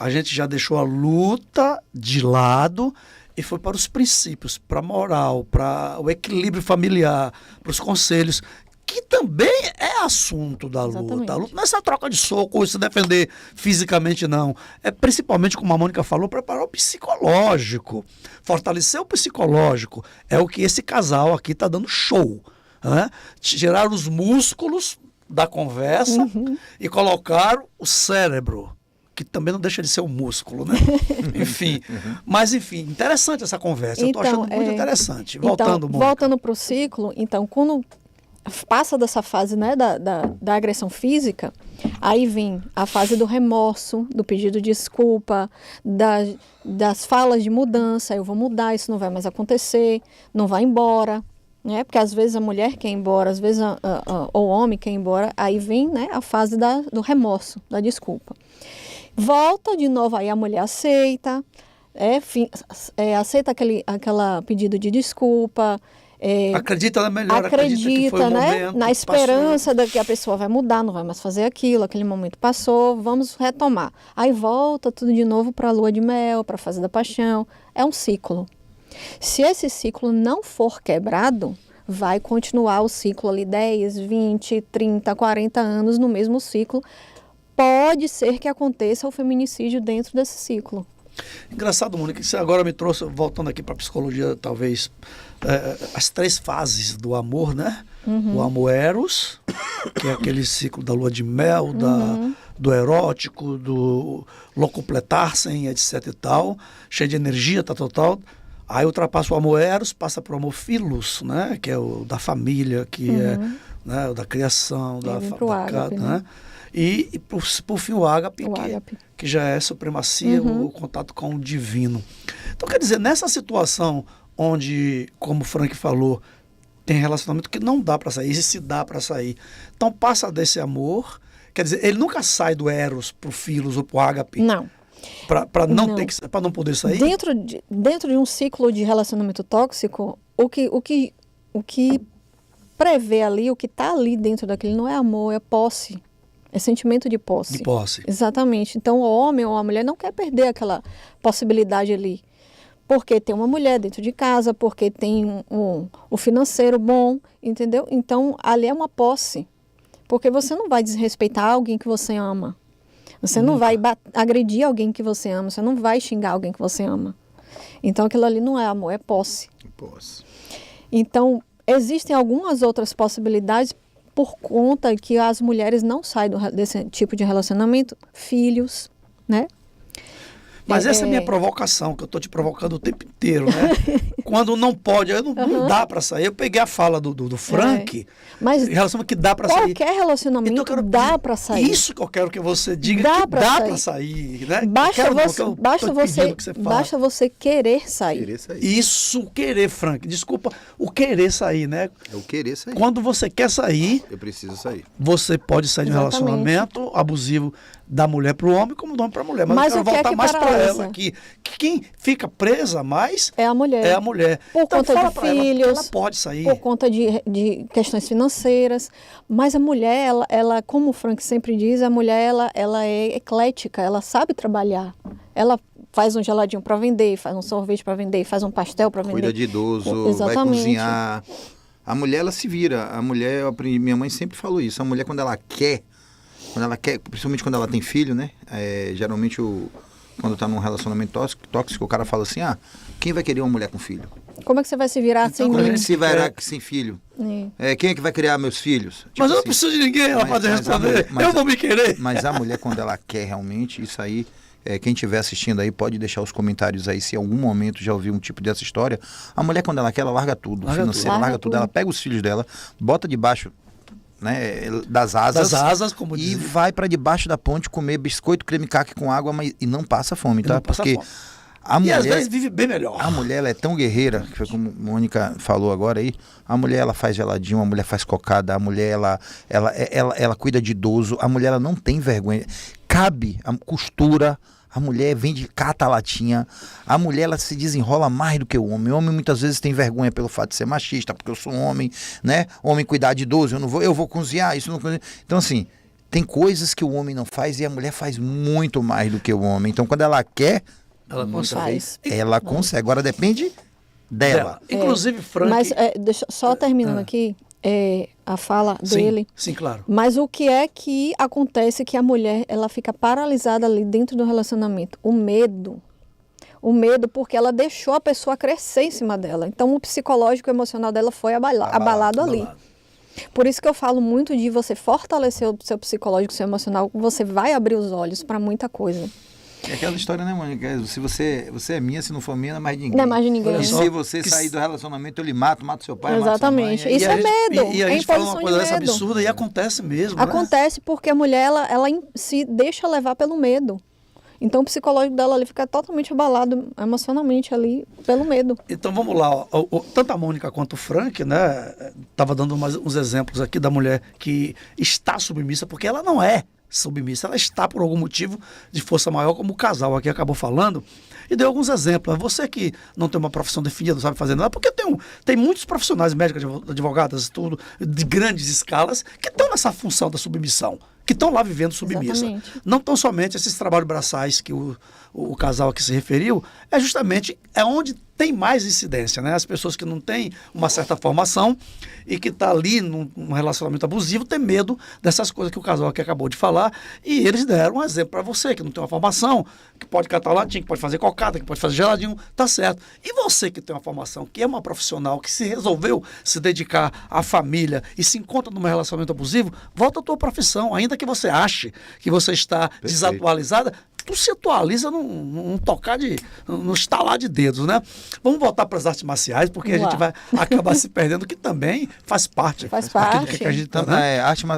A gente já deixou a luta de lado e foi para os princípios, para a moral, para o equilíbrio familiar, para os conselhos, que também é assunto da luta. Exatamente. A luta não é essa troca de soco ou se defender fisicamente, não. É principalmente, como a Mônica falou, preparar o psicológico, fortalecer o psicológico. É o que esse casal aqui está dando show. Né? Tirar os músculos da conversa e colocar o cérebro, que também não deixa de ser um músculo, né? Enfim. Mas, enfim, interessante essa conversa. Eu estou achando muito interessante. Voltando, Mônica. Voltando para o ciclo, então, quando passa dessa fase, né, da agressão física, aí vem a fase do remorso, do pedido de desculpa, das falas de mudança, eu vou mudar, isso não vai mais acontecer, não vai embora, né? Porque às vezes a mulher quer ir embora, às vezes o homem quer ir embora, aí vem, né, a fase do remorso, da desculpa. Volta de novo, aí a mulher aceita, aceita aquele pedido de desculpa, acredita na melhora, acredita que foi o né, momento, na que esperança de que a pessoa vai mudar, não vai mais fazer aquilo, aquele momento passou, vamos retomar. Aí volta tudo de novo para a lua de mel, para a fase da paixão. É um ciclo. Se esse ciclo não for quebrado, vai continuar o ciclo ali 10, 20, 30, 40 anos no mesmo ciclo. Pode ser que aconteça o feminicídio dentro desse ciclo. Engraçado, Mônica, que você agora me trouxe, voltando aqui para a psicologia, talvez, as 3 fases do amor, né? O amor eros, que é aquele ciclo da lua de mel, do erótico, do locupletar-sem, etc e tal, cheio de energia, tal. Aí ultrapassa o amor eros, passa para o amor filos, né? Que é o da família, que é, né? O da criação, pro ágape, né? E por fim o ágape, que já é supremacia, o contato com o divino. Então, quer dizer, nessa situação onde, como o Frank falou, tem relacionamento que não dá para sair, e se dá para sair. Então, passa desse amor, quer dizer, ele nunca sai do eros pro filos ou pro ágape. Não. Para não poder sair? Dentro de um ciclo de relacionamento tóxico, o que prevê ali, o que está ali dentro daquele não é amor, é posse. É sentimento de posse. De posse. Exatamente. Então, o homem ou a mulher não quer perder aquela possibilidade ali. Porque tem uma mulher dentro de casa, porque tem o financeiro bom, entendeu? Então, ali é uma posse. Porque você não vai desrespeitar alguém que você ama. Você não vai agredir alguém que você ama. Você não vai xingar alguém que você ama. Então, aquilo ali não é amor, é posse. Então, existem algumas outras possibilidades por conta que as mulheres não saem desse tipo de relacionamento. Filhos, né? Mas essa é a minha provocação, que eu estou te provocando o tempo inteiro, né? Quando não pode, não dá para sair. Eu peguei a fala do Frank, mas relacionamento que dá para sair. Qualquer relacionamento então, dá para sair. Isso que eu quero que você diga, dá que dá para sair. Né? Basta você querer sair. Isso, querer, Frank. Desculpa, o querer sair, né? É o querer sair. Quando você quer sair, eu preciso sair. Você pode sair de um relacionamento abusivo da mulher para o homem, como do homem para a mulher. Mas eu quero voltar mais para ela aqui. Quem fica presa mais é a mulher. Por então, conta de filhos. Ela pode sair. Por conta de questões financeiras. Mas a mulher, ela, como o Frank sempre diz, a mulher ela é eclética, ela sabe trabalhar. Ela faz um geladinho para vender, faz um sorvete para vender, faz um pastel para vender. Cuida de idoso, vai cozinhar. A mulher, ela se vira. A mulher, minha mãe sempre falou isso. A mulher, quando ela quer, principalmente quando ela tem filho, né? Geralmente, quando tá num relacionamento tóxico, o cara fala assim, quem vai querer uma mulher com filho? Como é que você vai se virar sem mim? Como a gente se virar sem filho? Quem é que vai criar meus filhos? Tipo mas eu não preciso de ninguém, ela pode responder. Eu vou me querer. Mas a mulher, quando ela quer realmente, isso aí, quem estiver assistindo aí, pode deixar os comentários aí, se em algum momento já ouviu um tipo dessa história. A mulher, quando ela quer, ela larga tudo. Larga tudo. Ela pega os filhos dela, bota debaixo, né, das asas, como e vai para debaixo da ponte comer biscoito, creme caqui com água, e não passa fome, tá? Porque a mulher, às vezes vive bem melhor. A mulher, ela é tão guerreira, que foi como a Mônica falou agora aí, a mulher, ela faz geladinho, a mulher faz cocada, a mulher, ela cuida de idoso, a mulher, ela não tem vergonha, costura. A mulher cata a latinha, a mulher, ela se desenrola mais do que o homem. O homem muitas vezes tem vergonha pelo fato de ser machista, porque eu sou um homem, né? Homem cuidar de idoso, eu vou cozinhar, isso não cozinha. Então, assim, tem coisas que o homem não faz e a mulher faz muito mais do que o homem. Então, quando ela quer, ela consegue. Agora depende dela. Inclusive, Frank... Mas, só terminando aqui, a fala dele. Sim, claro. Mas o que é que acontece que a mulher, ela fica paralisada ali dentro do relacionamento? O medo. O medo porque ela deixou a pessoa crescer em cima dela. Então, o psicológico e o emocional dela foi abalado ali. Por isso que eu falo muito de você fortalecer o seu psicológico, o seu emocional, você vai abrir os olhos para muita coisa. É aquela história, né, Mônica? Se você é minha, se não for minha, não é mais de ninguém. Não é mais de ninguém. E se você sair do relacionamento, eu lhe mato seu pai, exatamente. Mato sua mãe. Isso é medo. E a gente fala uma coisa dessa absurda e acontece mesmo. Acontece porque a mulher, ela se deixa levar pelo medo. Então o psicológico dela ali fica totalmente abalado emocionalmente ali pelo medo. Então vamos lá, tanto a Mônica quanto o Frank, né, tava dando uns exemplos aqui da mulher que está submissa, porque ela não é submissa, ela está por algum motivo de força maior, como o casal aqui acabou falando, e deu alguns exemplos. Você que não tem uma profissão definida, não sabe fazer nada, porque tem muitos profissionais, médicos, advogadas, tudo, de grandes escalas, que estão nessa função da submissão, que estão lá vivendo submissa. Exatamente. Não tão somente esses trabalhos braçais que o casal aqui se referiu, justamente onde tem mais incidência, né? As pessoas que não têm uma certa formação e que está ali num relacionamento abusivo tem medo dessas coisas que o casal aqui acabou de falar, e eles deram um exemplo para você, que não tem uma formação, que pode catar latinha, que pode fazer cocada, que pode fazer geladinho, tá certo. E você que tem uma formação, que é uma profissional, que se resolveu se dedicar à família e se encontra num relacionamento abusivo, volta à tua profissão, ainda que você ache que você está desatualizada, tu se atualiza num tocar num estalar de dedos, né? Vamos voltar para as artes marciais, porque a gente vai acabar se perdendo, que também faz parte. Faz parte. Que a gente Então,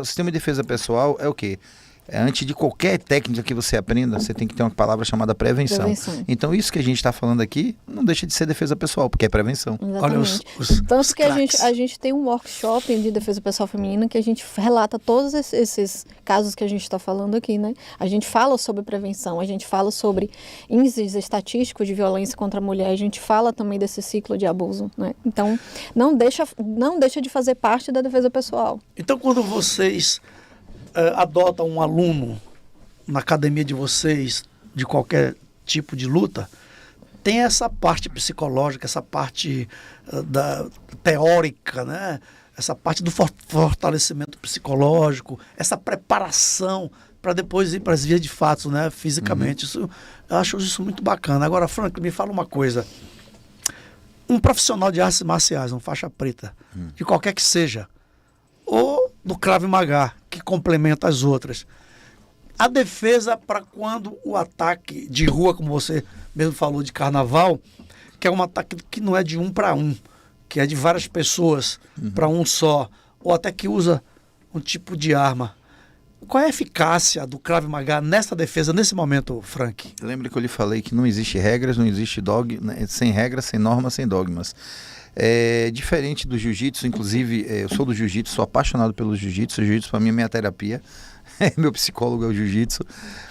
o sistema de defesa pessoal é o quê? Antes de qualquer técnica que você aprenda, você tem que ter uma palavra chamada prevenção. Então, isso que a gente está falando aqui não deixa de ser defesa pessoal, porque é prevenção. Exatamente. Olha Tanto que a gente tem um workshop de defesa pessoal feminina que a gente relata todos esses casos que a gente está falando aqui, né? A gente fala sobre prevenção, a gente fala sobre índices estatísticos de violência contra a mulher, a gente fala também desse ciclo de abuso, né? Então, não deixa de fazer parte da defesa pessoal. Então, quando vocês adotam um aluno na academia de vocês, de qualquer tipo de luta, tem essa parte psicológica, essa parte teórica, né? Essa parte do fortalecimento psicológico, essa preparação para depois ir para as vias de fato, né? Fisicamente. Isso, eu acho isso muito bacana. Agora, Frank, me fala uma coisa. Um profissional de artes marciais, um faixa preta, de qualquer que seja, ou do Krav Maga, que complementa as outras. A defesa para quando o ataque de rua, como você mesmo falou, de carnaval, que é um ataque que não é de um para um, que é de várias pessoas para um só, ou até que usa um tipo de arma. Qual é a eficácia do Krav Maga nessa defesa, nesse momento, Frank? Lembra que eu lhe falei que não existe regras, não existe sem regras, sem normas, sem dogmas. É diferente do jiu-jitsu, inclusive eu sou do jiu-jitsu, sou apaixonado pelo jiu-jitsu. O jiu-jitsu para mim é minha terapia, meu psicólogo é o jiu-jitsu,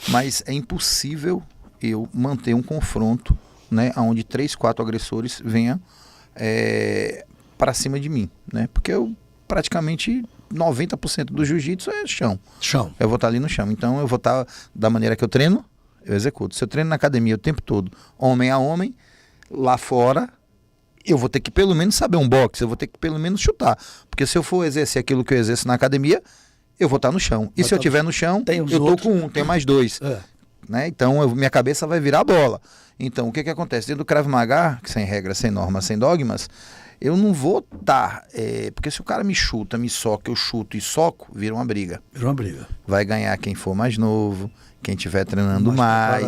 mas é impossível eu manter um confronto, né, onde 3, 4 agressores venham para cima de mim, né? Porque eu praticamente 90% do jiu-jitsu é chão. Eu vou estar ali no chão, então eu vou estar da maneira que eu treino, eu executo. Se eu treino na academia o tempo todo, homem a homem, lá fora eu vou ter que pelo menos saber um boxe, eu vou ter que pelo menos chutar. Porque se eu for exercer aquilo que eu exerço na academia, eu vou estar no chão. E se eu estiver no chão, eu tô com um, tem mais 2. Né? Então minha cabeça vai virar a bola. Então o que acontece? Dentro do Krav Maga, sem regras, sem normas, sem dogmas, eu não vou estar... porque se o cara me chuta, me soca, eu chuto e soco, vira uma briga. Vai ganhar quem for mais novo, quem estiver treinando mais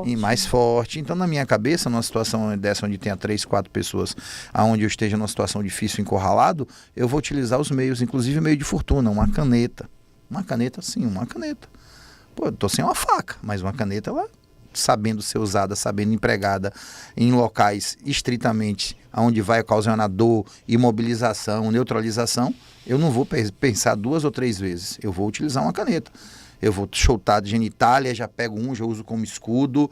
e mais forte. Então, na minha cabeça, numa situação dessa onde tenha 3, 4 pessoas, aonde eu esteja numa situação difícil, encurralado, eu vou utilizar os meios, inclusive o meio de fortuna, uma caneta. Uma caneta, sim, uma caneta. Pô, eu tô sem uma faca, mas uma caneta, ela, sabendo ser usada, sabendo empregada em locais estritamente onde vai ocasionar dor, imobilização, neutralização, eu não vou pensar 2 ou 3 vezes. Eu vou utilizar uma caneta. Eu vou chutar de genitália, já pego já uso como escudo.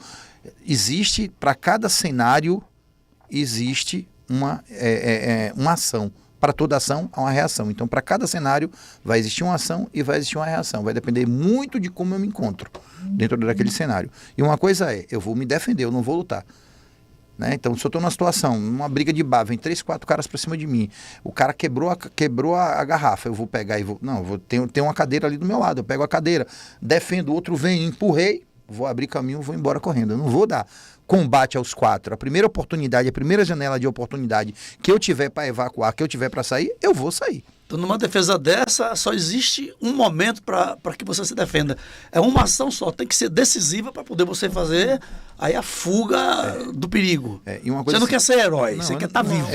Existe, para cada cenário, existe uma ação. Para toda ação, há uma reação. Então, para cada cenário, vai existir uma ação e vai existir uma reação. Vai depender muito de como eu me encontro dentro daquele cenário. E uma coisa eu vou me defender, eu não vou lutar. Né? Então, se eu estou numa situação, numa briga de bar, vem 3, 4 caras para cima de mim, o cara quebrou a garrafa, eu vou pegar e vou... Não, ter uma cadeira ali do meu lado, eu pego a cadeira, defendo, o outro vem, empurrei, vou abrir caminho, vou embora correndo. Eu não vou dar combate aos 4. A primeira oportunidade, a primeira janela de oportunidade que eu tiver para evacuar, que eu tiver para sair, eu vou sair. Então, numa defesa dessa, só existe um momento para que você se defenda. É uma ação só, tem que ser decisiva para poder você fazer aí a fuga do perigo. E uma coisa você não quer ser herói, você quer estar vivo.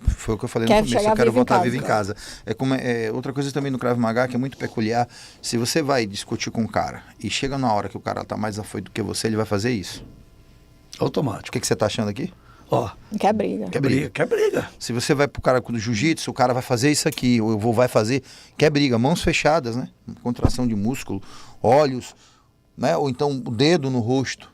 Foi o que eu falei no começo, eu quero voltar vivo em casa. Outra coisa também no Krav Maga que é muito peculiar, se você vai discutir com um cara e chega na hora que o cara está mais afoito do que você, ele vai fazer isso. Automático. O que você está achando aqui? Quer briga. Quer briga. Se você vai pro cara do jiu-jitsu, o cara vai fazer isso aqui, ou vai fazer, quer briga, mãos fechadas, né? Contração de músculo, olhos, né? Ou então o dedo no rosto.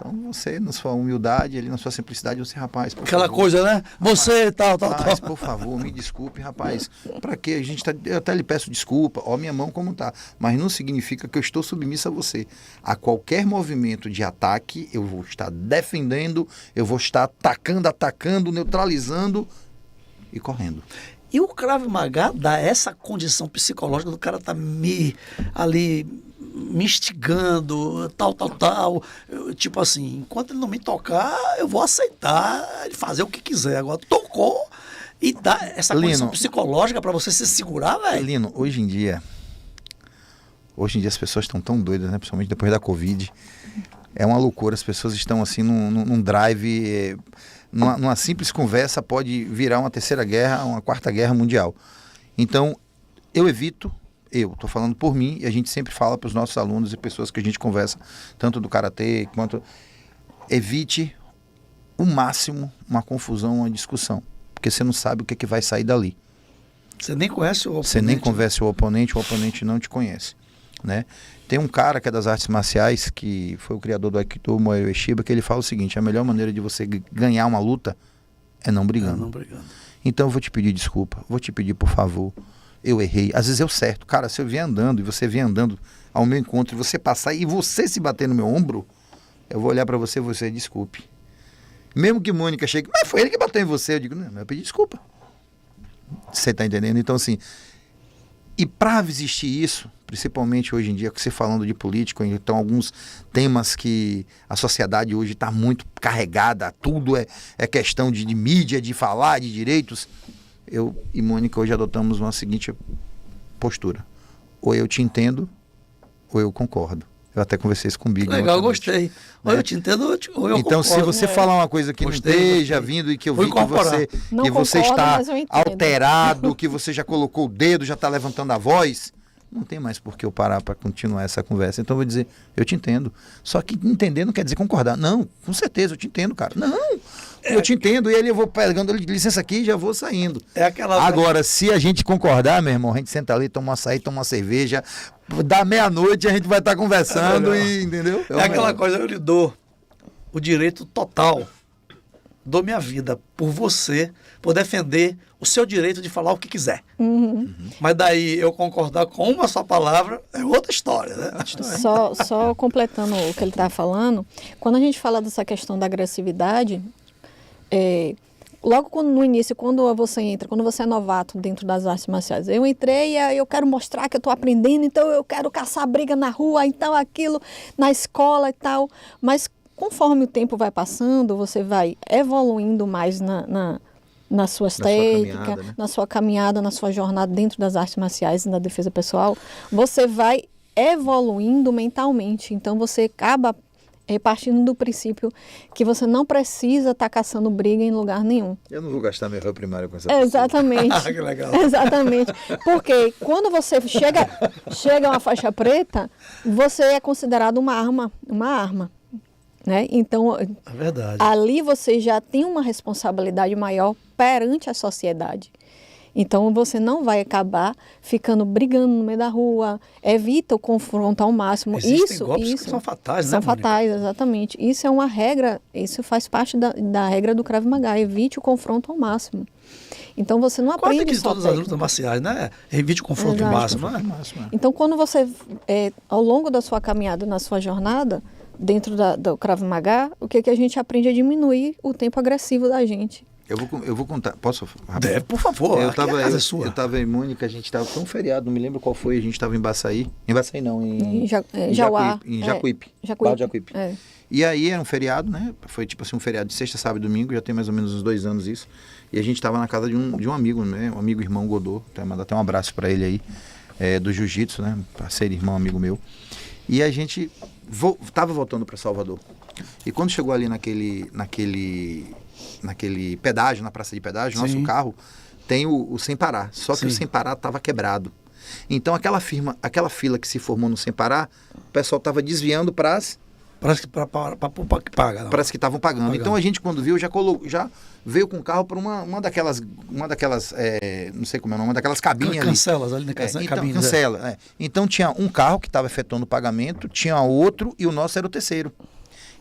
Então você, na sua humildade, ali na sua simplicidade, você, rapaz, por Aquela favor, coisa, né? Você, tal. rapaz, por favor, me desculpe, rapaz. Pra quê? A gente eu até lhe peço desculpa, ó minha mão como tá. Mas não significa que eu estou submisso a você. A qualquer movimento de ataque, eu vou estar defendendo, eu vou estar atacando, neutralizando e correndo. E o Krav Maga dá essa condição psicológica do cara tá me instigando, tal. Tipo assim, enquanto ele não me tocar, eu vou aceitar ele fazer o que quiser. Agora, tocou e dá essa condição Lino, psicológica para você se segurar, velho. Lino, hoje em dia as pessoas estão tão doidas, né? Principalmente depois da Covid. É uma loucura, as pessoas estão assim num drive... Numa simples conversa pode virar uma terceira guerra, uma quarta guerra mundial. Então, eu estou falando por mim, e a gente sempre fala para os nossos alunos e pessoas que a gente conversa, tanto do Karatê quanto... Evite o máximo uma confusão, uma discussão, porque você não sabe o que vai sair dali. Você nem conhece o oponente. Você nem conhece o oponente não te conhece, né? Tem um cara que é das artes marciais, que foi o criador do Aikido, Moe Ueshiba, que ele fala o seguinte: a melhor maneira de você ganhar uma luta é não brigando. Então eu vou te pedir desculpa, vou te pedir por favor, eu errei. Às vezes eu certo. Cara, se eu vier andando e você vier andando ao meu encontro e você passar e você se bater no meu ombro, eu vou olhar pra você e você, desculpe. Mesmo que Mônica chegue, mas foi ele que bateu em você, eu digo, não, eu pedi desculpa. Você tá entendendo? Então assim, e para existir isso, principalmente hoje em dia, você falando de político, então alguns temas que a sociedade hoje está muito carregada, tudo é questão de mídia, de falar, de direitos. Eu e Mônica hoje adotamos uma seguinte postura: ou eu te entendo, ou eu concordo. Eu até conversei isso com o Big. Legal, eu gostei. Ou eu te entendo, ou eu concordo. Então, se você falar uma coisa que Gostei, não esteja vindo e que eu vi que você está alterado, que você já colocou o dedo, já está levantando a voz, não tem mais por que eu parar para continuar essa conversa. Então eu vou dizer, eu te entendo. Só que entender não quer dizer concordar. Não, com certeza, eu te entendo, cara. Não, eu te entendo. E ele eu vou pegando licença aqui e já vou saindo. Agora, se a gente concordar, meu irmão, a gente senta ali, toma um açaí, toma uma cerveja, da meia-noite a gente vai estar conversando e, entendeu? É aquela coisa, eu lhe dou o direito total, dou minha vida por você, por defender o seu direito de falar o que quiser. Mas daí eu concordar com uma só palavra é outra história, né? Só completando o que ele estava falando, quando a gente fala dessa questão da agressividade, logo no início, quando você entra, quando você é novato dentro das artes marciais, eu entrei e eu quero mostrar que eu estou aprendendo, então eu quero caçar briga na rua, então aquilo, na escola e tal, mas conforme o tempo vai passando, você vai evoluindo mais nas suas técnicas, na sua caminhada, na sua jornada dentro das artes marciais e na defesa pessoal, você vai evoluindo mentalmente. Então você acaba partindo do princípio que você não precisa estar caçando briga em lugar nenhum. Eu não vou gastar meu réu primário com essa Exatamente. Que legal. Exatamente. Porque quando você chega a uma faixa preta, você é considerado uma arma. Né? Então, É verdade. ali você já tem uma responsabilidade maior perante a sociedade. Então, você não vai acabar ficando brigando no meio da rua, evita o confronto ao máximo. Existem golpes que são fatais, né, São Mônica? fatais, exatamente. Isso é uma regra, isso faz parte da regra do Krav Maga, evite o confronto ao máximo. Então, você não Quase aprende que só todas as técnica. lutas marciais, né? Evite o confronto Exato. máximo, né? Então, quando você, ao longo da sua caminhada, na sua jornada, dentro do Krav Maga, o que a gente aprende é diminuir o tempo agressivo da gente. Eu vou contar, posso? Deve, por favor. Eu aqui a casa é sua. tava em Mônica, a gente estava, foi um feriado, não me lembro qual foi, a gente estava em Baçaí. Em Baçaí não, em Jauá. Em Jacuípe. Barra de Jacuípe. É. E aí era um feriado, né? Foi tipo assim um feriado de sexta, sábado e domingo, já tem mais ou menos uns 2 anos isso. E a gente estava na casa de um amigo, né? Um amigo irmão Godô, mandar até um abraço para ele aí, do jiu-jitsu, né? Parceiro, irmão, amigo meu. E a gente tava voltando para Salvador. E quando chegou ali naquele pedágio, na praça de pedágio, Sim. nosso carro tem o Sem Parar. Só que Sim. o Sem Parar estava quebrado. Então aquela fila que se formou no Sem Parar, o pessoal estava desviando para as... Parece que para que paga. Não. Parece que estavam pagando. Então a gente, quando viu, já veio com o carro para uma daquelas, não sei como é o nome, uma daquelas cabines ali. Cancelas ali na Então, cabine. cancela. Então tinha um carro que estava efetuando o pagamento, tinha outro e o nosso era o terceiro.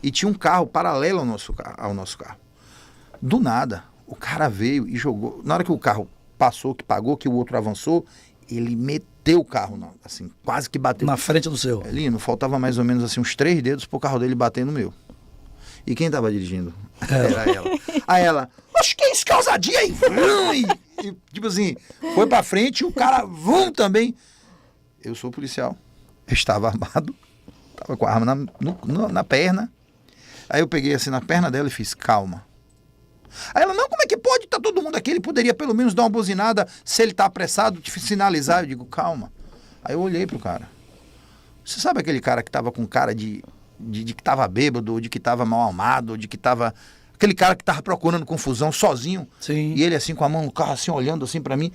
E tinha um carro paralelo ao nosso carro. Do nada, o cara veio e jogou. Na hora que o carro passou, que pagou, que o outro avançou, ele meteu o carro, assim, quase que bateu. Na frente do seu. Lino, faltava mais ou menos assim uns 3 dedos pro carro dele bater no meu. E quem tava dirigindo? Era ela. Aí ela, acho que é isso, que ousadia aí. E, tipo assim, foi pra frente e o cara, também. Eu sou policial. Eu estava armado. Tava com a arma na perna. Aí eu peguei assim na perna dela e fiz, calma. Aí ela, não, como é que pode? Tá todo mundo aqui, ele poderia pelo menos dar uma buzinada, se ele tá apressado, te sinalizar. Eu digo, calma. Aí eu olhei pro cara. Você sabe aquele cara que tava com cara de que tava bêbado, ou de que tava mal armado, ou de que tava... Aquele cara que tava procurando confusão sozinho. Sim. E ele assim com a mão no carro, assim, olhando assim pra mim.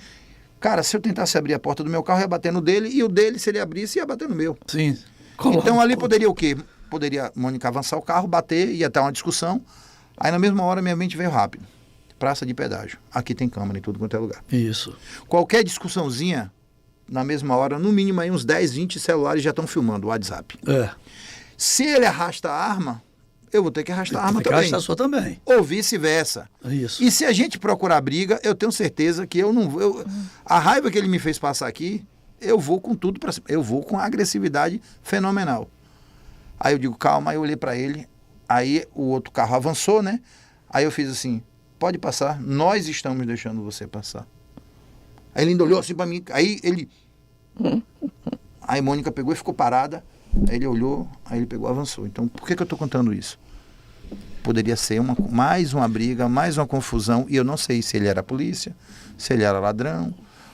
Cara, se eu tentasse abrir a porta do meu carro, ia bater no dele, e o dele, se ele abrisse, ia bater no meu. Sim. Então ali poderia o quê? Poderia Mônica avançar o carro, bater, ia ter uma discussão. Aí na mesma hora minha mente veio rápido. Praça de pedágio. Aqui tem câmera em tudo quanto é lugar. Isso. Qualquer discussãozinha, na mesma hora, no mínimo aí uns 10, 20 celulares já estão filmando o WhatsApp. É. Se ele arrasta a arma, eu vou ter que arrastar a arma Tem que também. arrastar a sua também. Ou vice-versa. Isso. E se a gente procurar briga, eu tenho certeza que eu não vou... A raiva que ele me fez passar aqui, eu vou com tudo pra cima. Eu vou com agressividade fenomenal. Aí eu digo, calma, aí eu olhei pra ele, aí o outro carro avançou, né? Aí eu fiz assim, pode passar, nós estamos deixando você passar. Aí ele ainda olhou assim pra mim, aí ele... Aí Mônica pegou e ficou parada, aí ele olhou, aí ele pegou e avançou. Então, por que eu tô contando isso? Poderia ser mais uma briga, mais uma confusão, e eu não sei se ele era polícia, se ele era ladrão,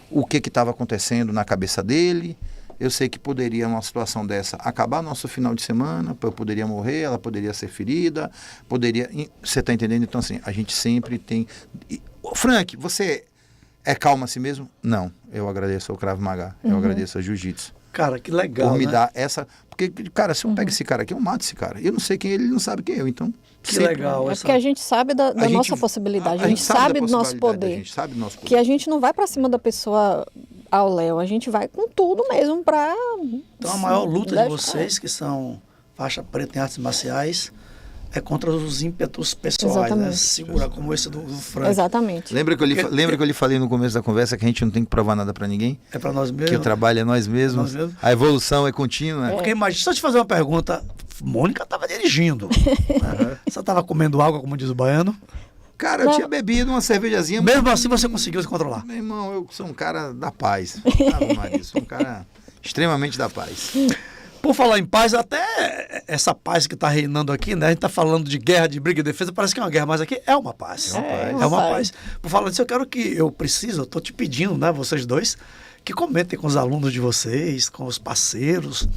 o que estava acontecendo na cabeça dele. Eu sei que poderia, numa situação dessa, acabar nosso final de semana, eu poderia morrer, ela poderia ser ferida, poderia... Você está entendendo? Então, assim, a gente sempre tem... Frank, você é calmo assim mesmo? Não. Eu agradeço ao Krav Maga, eu agradeço ao Jiu-Jitsu. Cara, que legal, por me né? dar essa... Porque, cara, se eu pego esse cara aqui, eu mato esse cara. Eu não sei quem é ele, ele não sabe quem é eu, então... Que sempre... legal. É porque a gente sabe da nossa possibilidade, a gente sabe do nosso poder. A gente sabe do nosso poder. Que a gente não vai pra cima da pessoa ao léu, a gente vai com tudo mesmo pra... Então a maior luta de vocês, que são faixa preta em artes marciais, é contra os ímpetos pessoais, né? Exatamente. Segurar como esse do Frank. Exatamente. Lembra que eu lhe falei no começo da conversa que a gente não tem que provar nada pra ninguém? É pra nós mesmos. Que o trabalho é nós mesmos. A evolução é contínua. Porque imagina, se eu te fazer uma pergunta, Mônica estava dirigindo. Você estava comendo água, como diz o baiano. Cara, eu tinha bebido uma cervejazinha. Mesmo assim você conseguiu se controlar. Meu irmão, eu sou um cara da paz. Ave Maria, sou um cara extremamente da paz. Por falar em paz, até essa paz que está reinando aqui, né? A gente está falando de guerra, de briga e defesa, parece que é uma guerra, mas aqui é uma paz. É uma paz. Por falar disso, eu estou te pedindo, né, vocês dois, que comentem com os alunos de vocês, com os parceiros,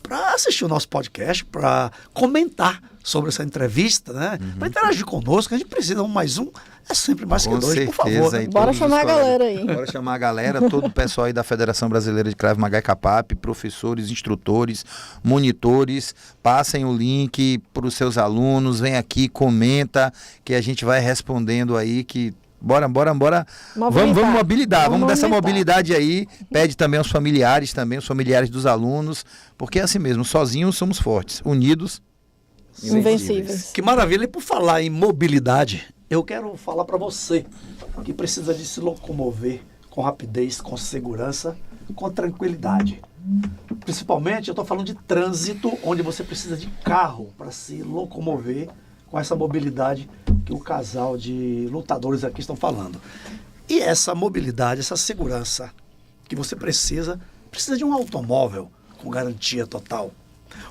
para assistir o nosso podcast, para comentar sobre essa entrevista, né? Para interagir conosco, a gente precisa mais um, é sempre mais que dois, por favor. Né? Bora chamar a galera aí. Bora chamar a galera, todo o pessoal aí da Federação Brasileira de Krav Maga e Capap, professores, instrutores, monitores, passem o link para os seus alunos, vem aqui, comenta, que a gente vai respondendo aí, que bora. Vamos mobilizar, vamos dessa mobilidade aí, pede também aos familiares dos alunos, porque é assim mesmo, sozinhos somos fortes, unidos, invencíveis. Que maravilha. E por falar em mobilidade, eu quero falar para você que precisa de se locomover com rapidez, com segurança, com tranquilidade. Principalmente, eu estou falando de trânsito, onde você precisa de carro para se locomover com essa mobilidade que o casal de lutadores aqui estão falando. E essa mobilidade, essa segurança que você precisa de um automóvel com garantia total.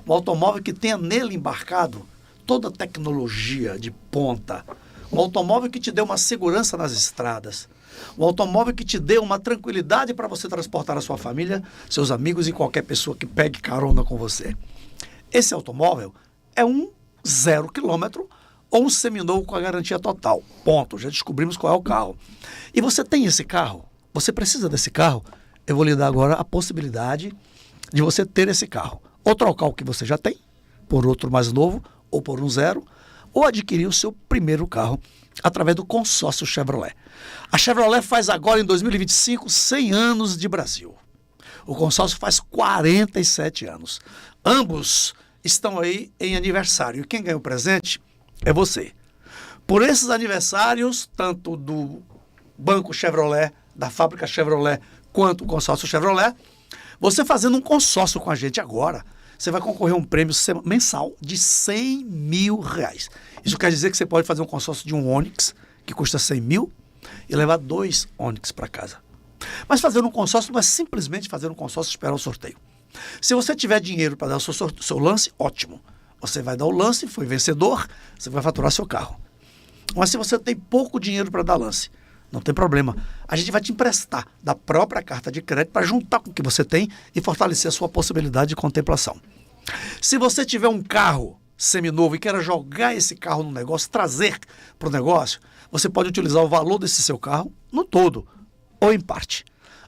Um automóvel que tenha nele embarcado toda a tecnologia de ponta. Um automóvel que te dê uma segurança nas estradas. Um automóvel que te dê uma tranquilidade para você transportar a sua família, seus amigos e qualquer pessoa que pegue carona com você. Esse automóvel é um 0 km ou um seminovo com a garantia total. Ponto. Já descobrimos qual é o carro. E você tem esse carro? Você precisa desse carro? Eu vou lhe dar agora a possibilidade de você ter esse carro. Ou trocar o que você já tem, por outro mais novo, ou por um 0, ou adquirir o seu primeiro carro através do consórcio Chevrolet. A Chevrolet faz agora, em 2025, 100 anos de Brasil. O consórcio faz 47 anos. Ambos estão aí em aniversário. E quem ganha o presente é você. Por esses aniversários, tanto do Banco Chevrolet, da fábrica Chevrolet, quanto o consórcio Chevrolet, você fazendo um consórcio com a gente agora, você vai concorrer a um prêmio mensal de R$100 mil. Isso quer dizer que você pode fazer um consórcio de um Onix, que custa 100 mil, e levar 2 Onix para casa. Mas fazer um consórcio não é simplesmente fazer um consórcio e esperar o sorteio. Se você tiver dinheiro para dar o seu lance, ótimo. Você vai dar o lance, foi vencedor, você vai faturar seu carro. Mas se você tem pouco dinheiro para dar lance, não tem problema. A gente vai te emprestar da própria carta de crédito para juntar com o que você tem e fortalecer a sua possibilidade de contemplação. Se você tiver um carro seminovo e queira jogar esse carro no negócio, trazer para o negócio, você pode utilizar o valor desse seu carro no todo ou em parte.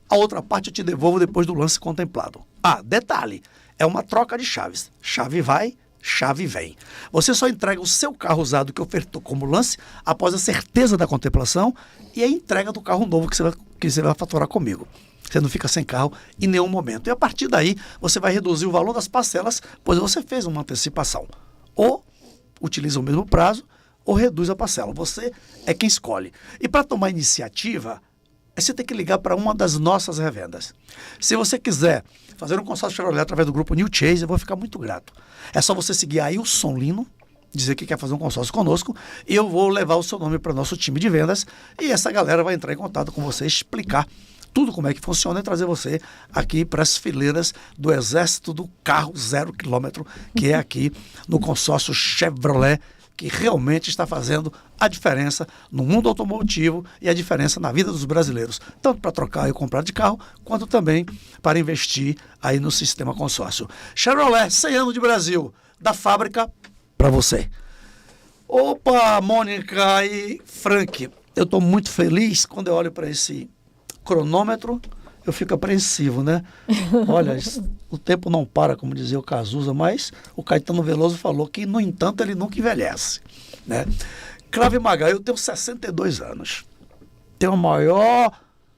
A outra parte eu te devolvo depois do lance contemplado. Ah, detalhe, é uma troca de chaves. Chave vai, chave vem. Você só entrega o seu carro usado que ofertou como lance após a certeza da contemplação e a entrega do carro novo que você vai faturar comigo. Você não fica sem carro em nenhum momento. E a partir daí, você vai reduzir o valor das parcelas, pois você fez uma antecipação. Ou utiliza o mesmo prazo, ou reduz a parcela. Você é quem escolhe. E para tomar iniciativa, você tem que ligar para uma das nossas revendas. Se você quiser fazer um consórcio Chevrolet através do grupo New Chase, eu vou ficar muito grato. É só você seguir Ailson Lino, dizer que quer fazer um consórcio conosco, e eu vou levar o seu nome para o nosso time de vendas, e essa galera vai entrar em contato com você, explicar tudo como é que funciona e trazer você aqui para as fileiras do exército do carro 0 km, que é aqui no consórcio Chevrolet, que realmente está fazendo a diferença no mundo automotivo e a diferença na vida dos brasileiros, tanto para trocar e comprar de carro, quanto também para investir aí no sistema consórcio. Chevrolet, 100 anos de Brasil, da fábrica para você. Opa, Mônica e Frank, eu estou muito feliz quando eu olho para esse cronômetro, eu fico apreensivo, né? Olha, o tempo não para, como dizia o Cazuza, mas o Caetano Veloso falou que, no entanto, ele nunca envelhece, né? Krav Maga, eu tenho 62 anos. Tenho a maior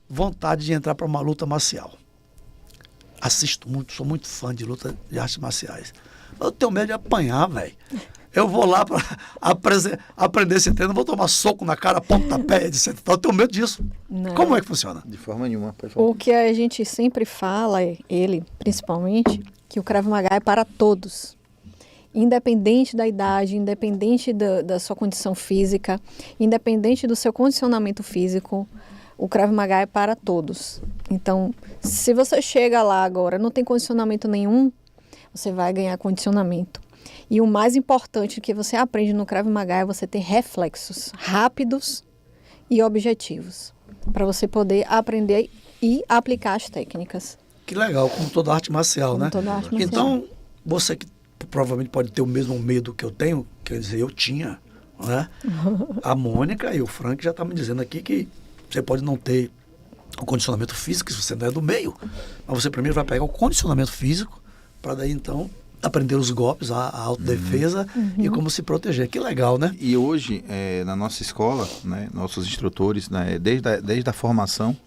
vontade de entrar para uma luta marcial. Assisto muito, sou muito fã de luta de artes marciais. Eu tenho medo de apanhar, velho. Eu vou lá para aprender esse treino, vou tomar soco na cara, pontapé, etc. Eu tenho medo disso. Não. Como é que funciona? De forma nenhuma, pode falar. O que a gente sempre fala, ele principalmente, que o Krav Maga é para todos. Independente da idade, independente da sua condição física, independente do seu condicionamento físico, o Krav Maga é para todos. Então, se você chega lá agora, não tem condicionamento nenhum, você vai ganhar condicionamento. E o mais importante que você aprende no Krav Maga é você ter reflexos rápidos e objetivos, para você poder aprender e aplicar as técnicas. Que legal, como toda arte marcial, Como né? toda arte marcial. Então, você que provavelmente pode ter o mesmo medo que eu tenho, quer dizer, eu tinha, né? A Mônica e o Frank já estão me dizendo aqui que você pode não ter o condicionamento físico, se você não é do meio, mas você primeiro vai pegar o condicionamento físico, para daí então aprender os golpes, a autodefesa e como se proteger. Que legal, né? E hoje, na nossa escola, né, nossos instrutores, né, desde a formação,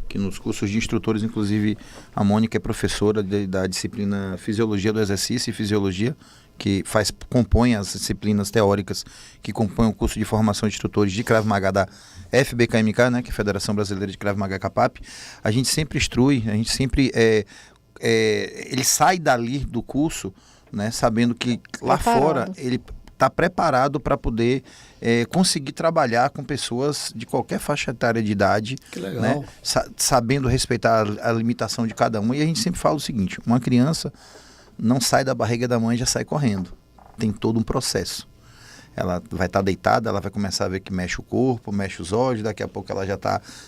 que nos cursos de instrutores, inclusive a Mônica é professora da disciplina Fisiologia do Exercício e Fisiologia, que compõe as disciplinas teóricas que compõem o curso de formação de instrutores de Krav Maga da FBKMK, né, que é a Federação Brasileira de Krav Maga Capap. A gente sempre instrui, a gente sempre... ele sai dali do curso, né, sabendo que lá fora ele está preparado para poder conseguir trabalhar com pessoas de qualquer faixa etária de idade, Que legal. né, sabendo respeitar a limitação de cada um. E a gente sempre fala o seguinte: uma criança não sai da barriga da mãe e já sai correndo. Tem todo um processo. Ela vai estar deitada, ela vai começar a ver que mexe o corpo, mexe os olhos, daqui a pouco ela já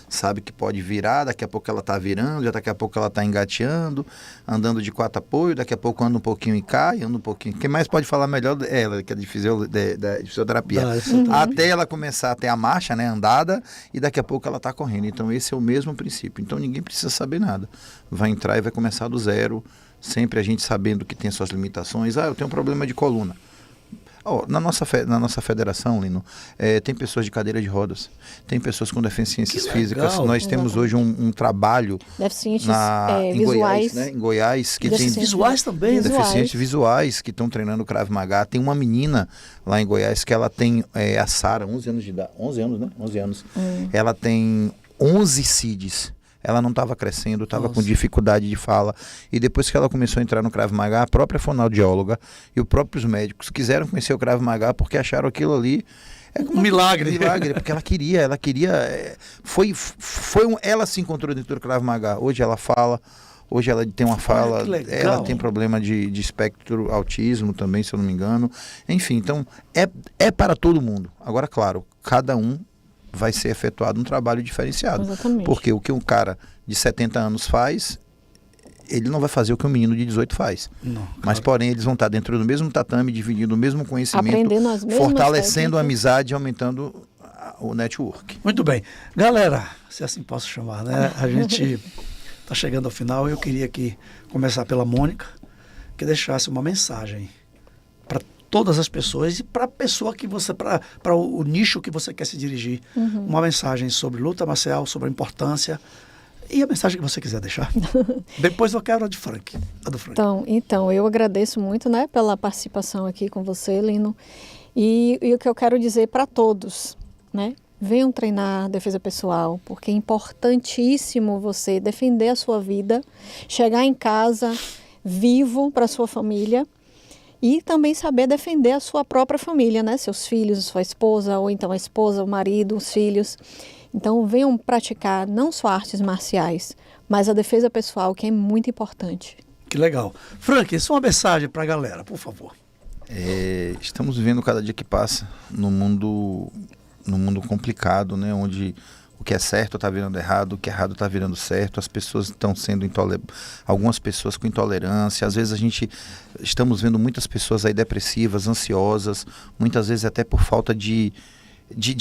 sabe que pode virar, daqui a pouco ela está virando, daqui a pouco ela está engateando, andando de 4 apoio, daqui a pouco anda um pouquinho e cai, anda um pouquinho. Quem mais pode falar melhor é ela, que é de fisioterapia. Até ela começar a ter a marcha, né, andada, e daqui a pouco ela está correndo. Então esse é o mesmo princípio. Então ninguém precisa saber nada. Vai entrar e vai começar do zero, sempre a gente sabendo que tem suas limitações. Eu tenho um problema de coluna. Na nossa federação, Lino, tem pessoas de cadeira de rodas, tem pessoas com deficiências físicas. Nós temos hoje um trabalho deficientes em visuais, Goiás, né? Em Goiás, que tem visuais também, deficientes visuais que estão treinando Krav Maga. Tem uma menina lá em Goiás que ela tem a Sara, 11 anos de idade, 11 anos, né? 11 anos. Ela tem 11 CIDs. Ela não estava crescendo, estava com dificuldade de fala. E depois que ela começou a entrar no Krav Maga, a própria fonoaudióloga e os próprios médicos quiseram conhecer o Krav Maga porque acharam aquilo ali um milagre. Porque ela queria. Ela se encontrou dentro do Krav Maga. Hoje ela fala. Hoje ela tem uma fala, ela tem problema de espectro autismo também, se eu não me engano. Enfim, então é para todo mundo. Agora, claro, cada um vai ser efetuado um trabalho diferenciado. Exatamente. Porque o que um cara de 70 anos faz, ele não vai fazer o que um menino de 18 faz. Não, claro. Mas, porém, eles vão estar dentro do mesmo tatame, dividindo o mesmo conhecimento, aprendendo as mesmas fortalecendo a técnicas. amizade e aumentando o network. Muito bem. Galera, se assim posso chamar, né? A gente está chegando ao final e eu queria aqui começar pela Mônica, que deixasse uma mensagem para todas as pessoas e para a pessoa que você, para o nicho que você quer se dirigir. Uma mensagem sobre luta marcial, sobre a importância e a mensagem que você quiser deixar. Depois eu quero a do Frank. Então, eu agradeço muito, né, pela participação aqui com você, Lino. E o que eu quero dizer para todos, né? Venham treinar defesa pessoal, porque é importantíssimo você defender a sua vida, chegar em casa vivo para sua família e também saber defender a sua própria família, né? Seus filhos, sua esposa, ou então a esposa, o marido, os filhos. Então venham praticar não só artes marciais, mas a defesa pessoal, que é muito importante. Que legal. Frank, isso é uma mensagem para a galera, por favor. Estamos vivendo cada dia que passa num mundo complicado, né? Onde o que é certo está virando errado, o que é errado está virando certo, as pessoas estão sendo algumas pessoas com intolerância, às vezes estamos vendo muitas pessoas aí depressivas, ansiosas, muitas vezes até por falta de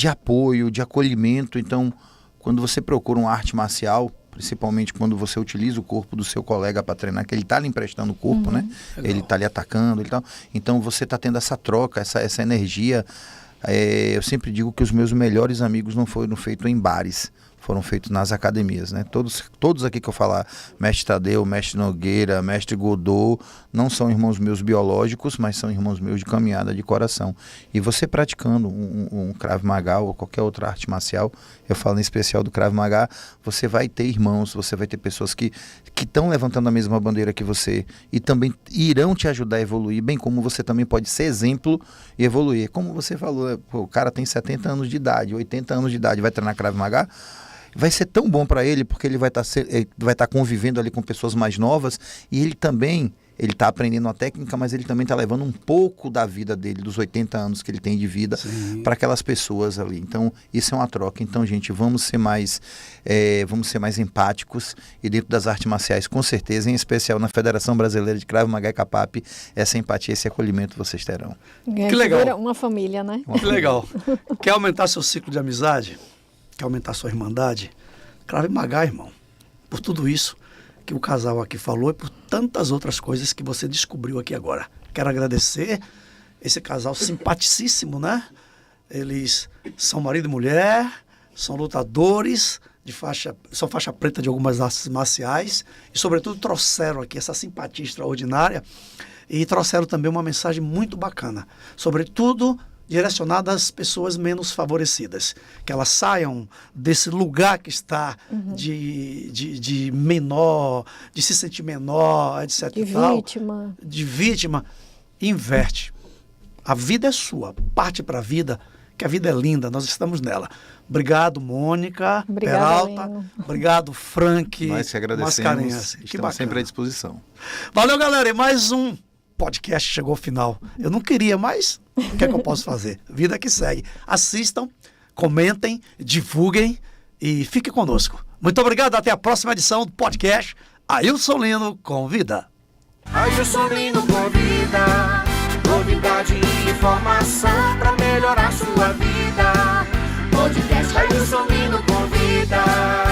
apoio, de acolhimento. Então, quando você procura uma arte marcial, principalmente quando você utiliza o corpo do seu colega para treinar, que ele está lhe emprestando o corpo, né? Legal. Ele está lhe atacando e tal. Então você está tendo essa troca, essa energia. Eu sempre digo que os meus melhores amigos não foram feitos em bares, foram feitos nas academias, né? Todos aqui que eu falar, mestre Tadeu, mestre Nogueira, mestre Godot, não são irmãos meus biológicos, mas são irmãos meus de caminhada, de coração. E você praticando um Krav Maga ou qualquer outra arte marcial, eu falo em especial do Krav Maga, você vai ter irmãos, você vai ter pessoas que estão levantando a mesma bandeira que você e também irão te ajudar a evoluir, bem como você também pode ser exemplo e evoluir. Como você falou, o cara tem 70 anos de idade, 80 anos de idade, vai treinar Krav Maga, vai ser tão bom para ele, porque ele vai estar convivendo ali com pessoas mais novas e ele está aprendendo a técnica, mas ele também está levando um pouco da vida dele, dos 80 anos que ele tem de vida, para aquelas pessoas ali. Então, isso é uma troca. Então, gente, vamos ser mais empáticos e dentro das artes marciais, com certeza, em especial na Federação Brasileira de Krav Maga e Capap, essa empatia, esse acolhimento vocês terão. Que legal. Uma família, né? Que legal. Quer aumentar seu ciclo de amizade? Quer aumentar sua irmandade? Krav Maga, irmão. Por tudo isso que o casal aqui falou e por tantas outras coisas que você descobriu aqui agora. Quero agradecer esse casal simpaticíssimo, né? Eles são marido e mulher, são lutadores, são faixa preta de algumas artes marciais e, sobretudo, trouxeram aqui essa simpatia extraordinária e trouxeram também uma mensagem muito bacana, sobretudo direcionada às pessoas menos favorecidas, que elas saiam desse lugar que está de menor, de se sentir menor, etc. De vítima, inverte. A vida é sua, parte para a vida, que a vida é linda, nós estamos nela. Obrigado, Mônica Peralta. Lino. Obrigado, Frank. Nós que agradecemos, estamos sempre à disposição. Valeu, galera, e mais um podcast chegou ao final. Eu não queria, mas o que é que eu posso fazer? Vida que segue. Assistam, comentem, divulguem e fiquem conosco. Muito obrigado, até a próxima edição do podcast Ailson Lino Convida. Ailson Lino Convida, novidade e informação para melhorar sua vida. Podcast Ailson Lino Convida.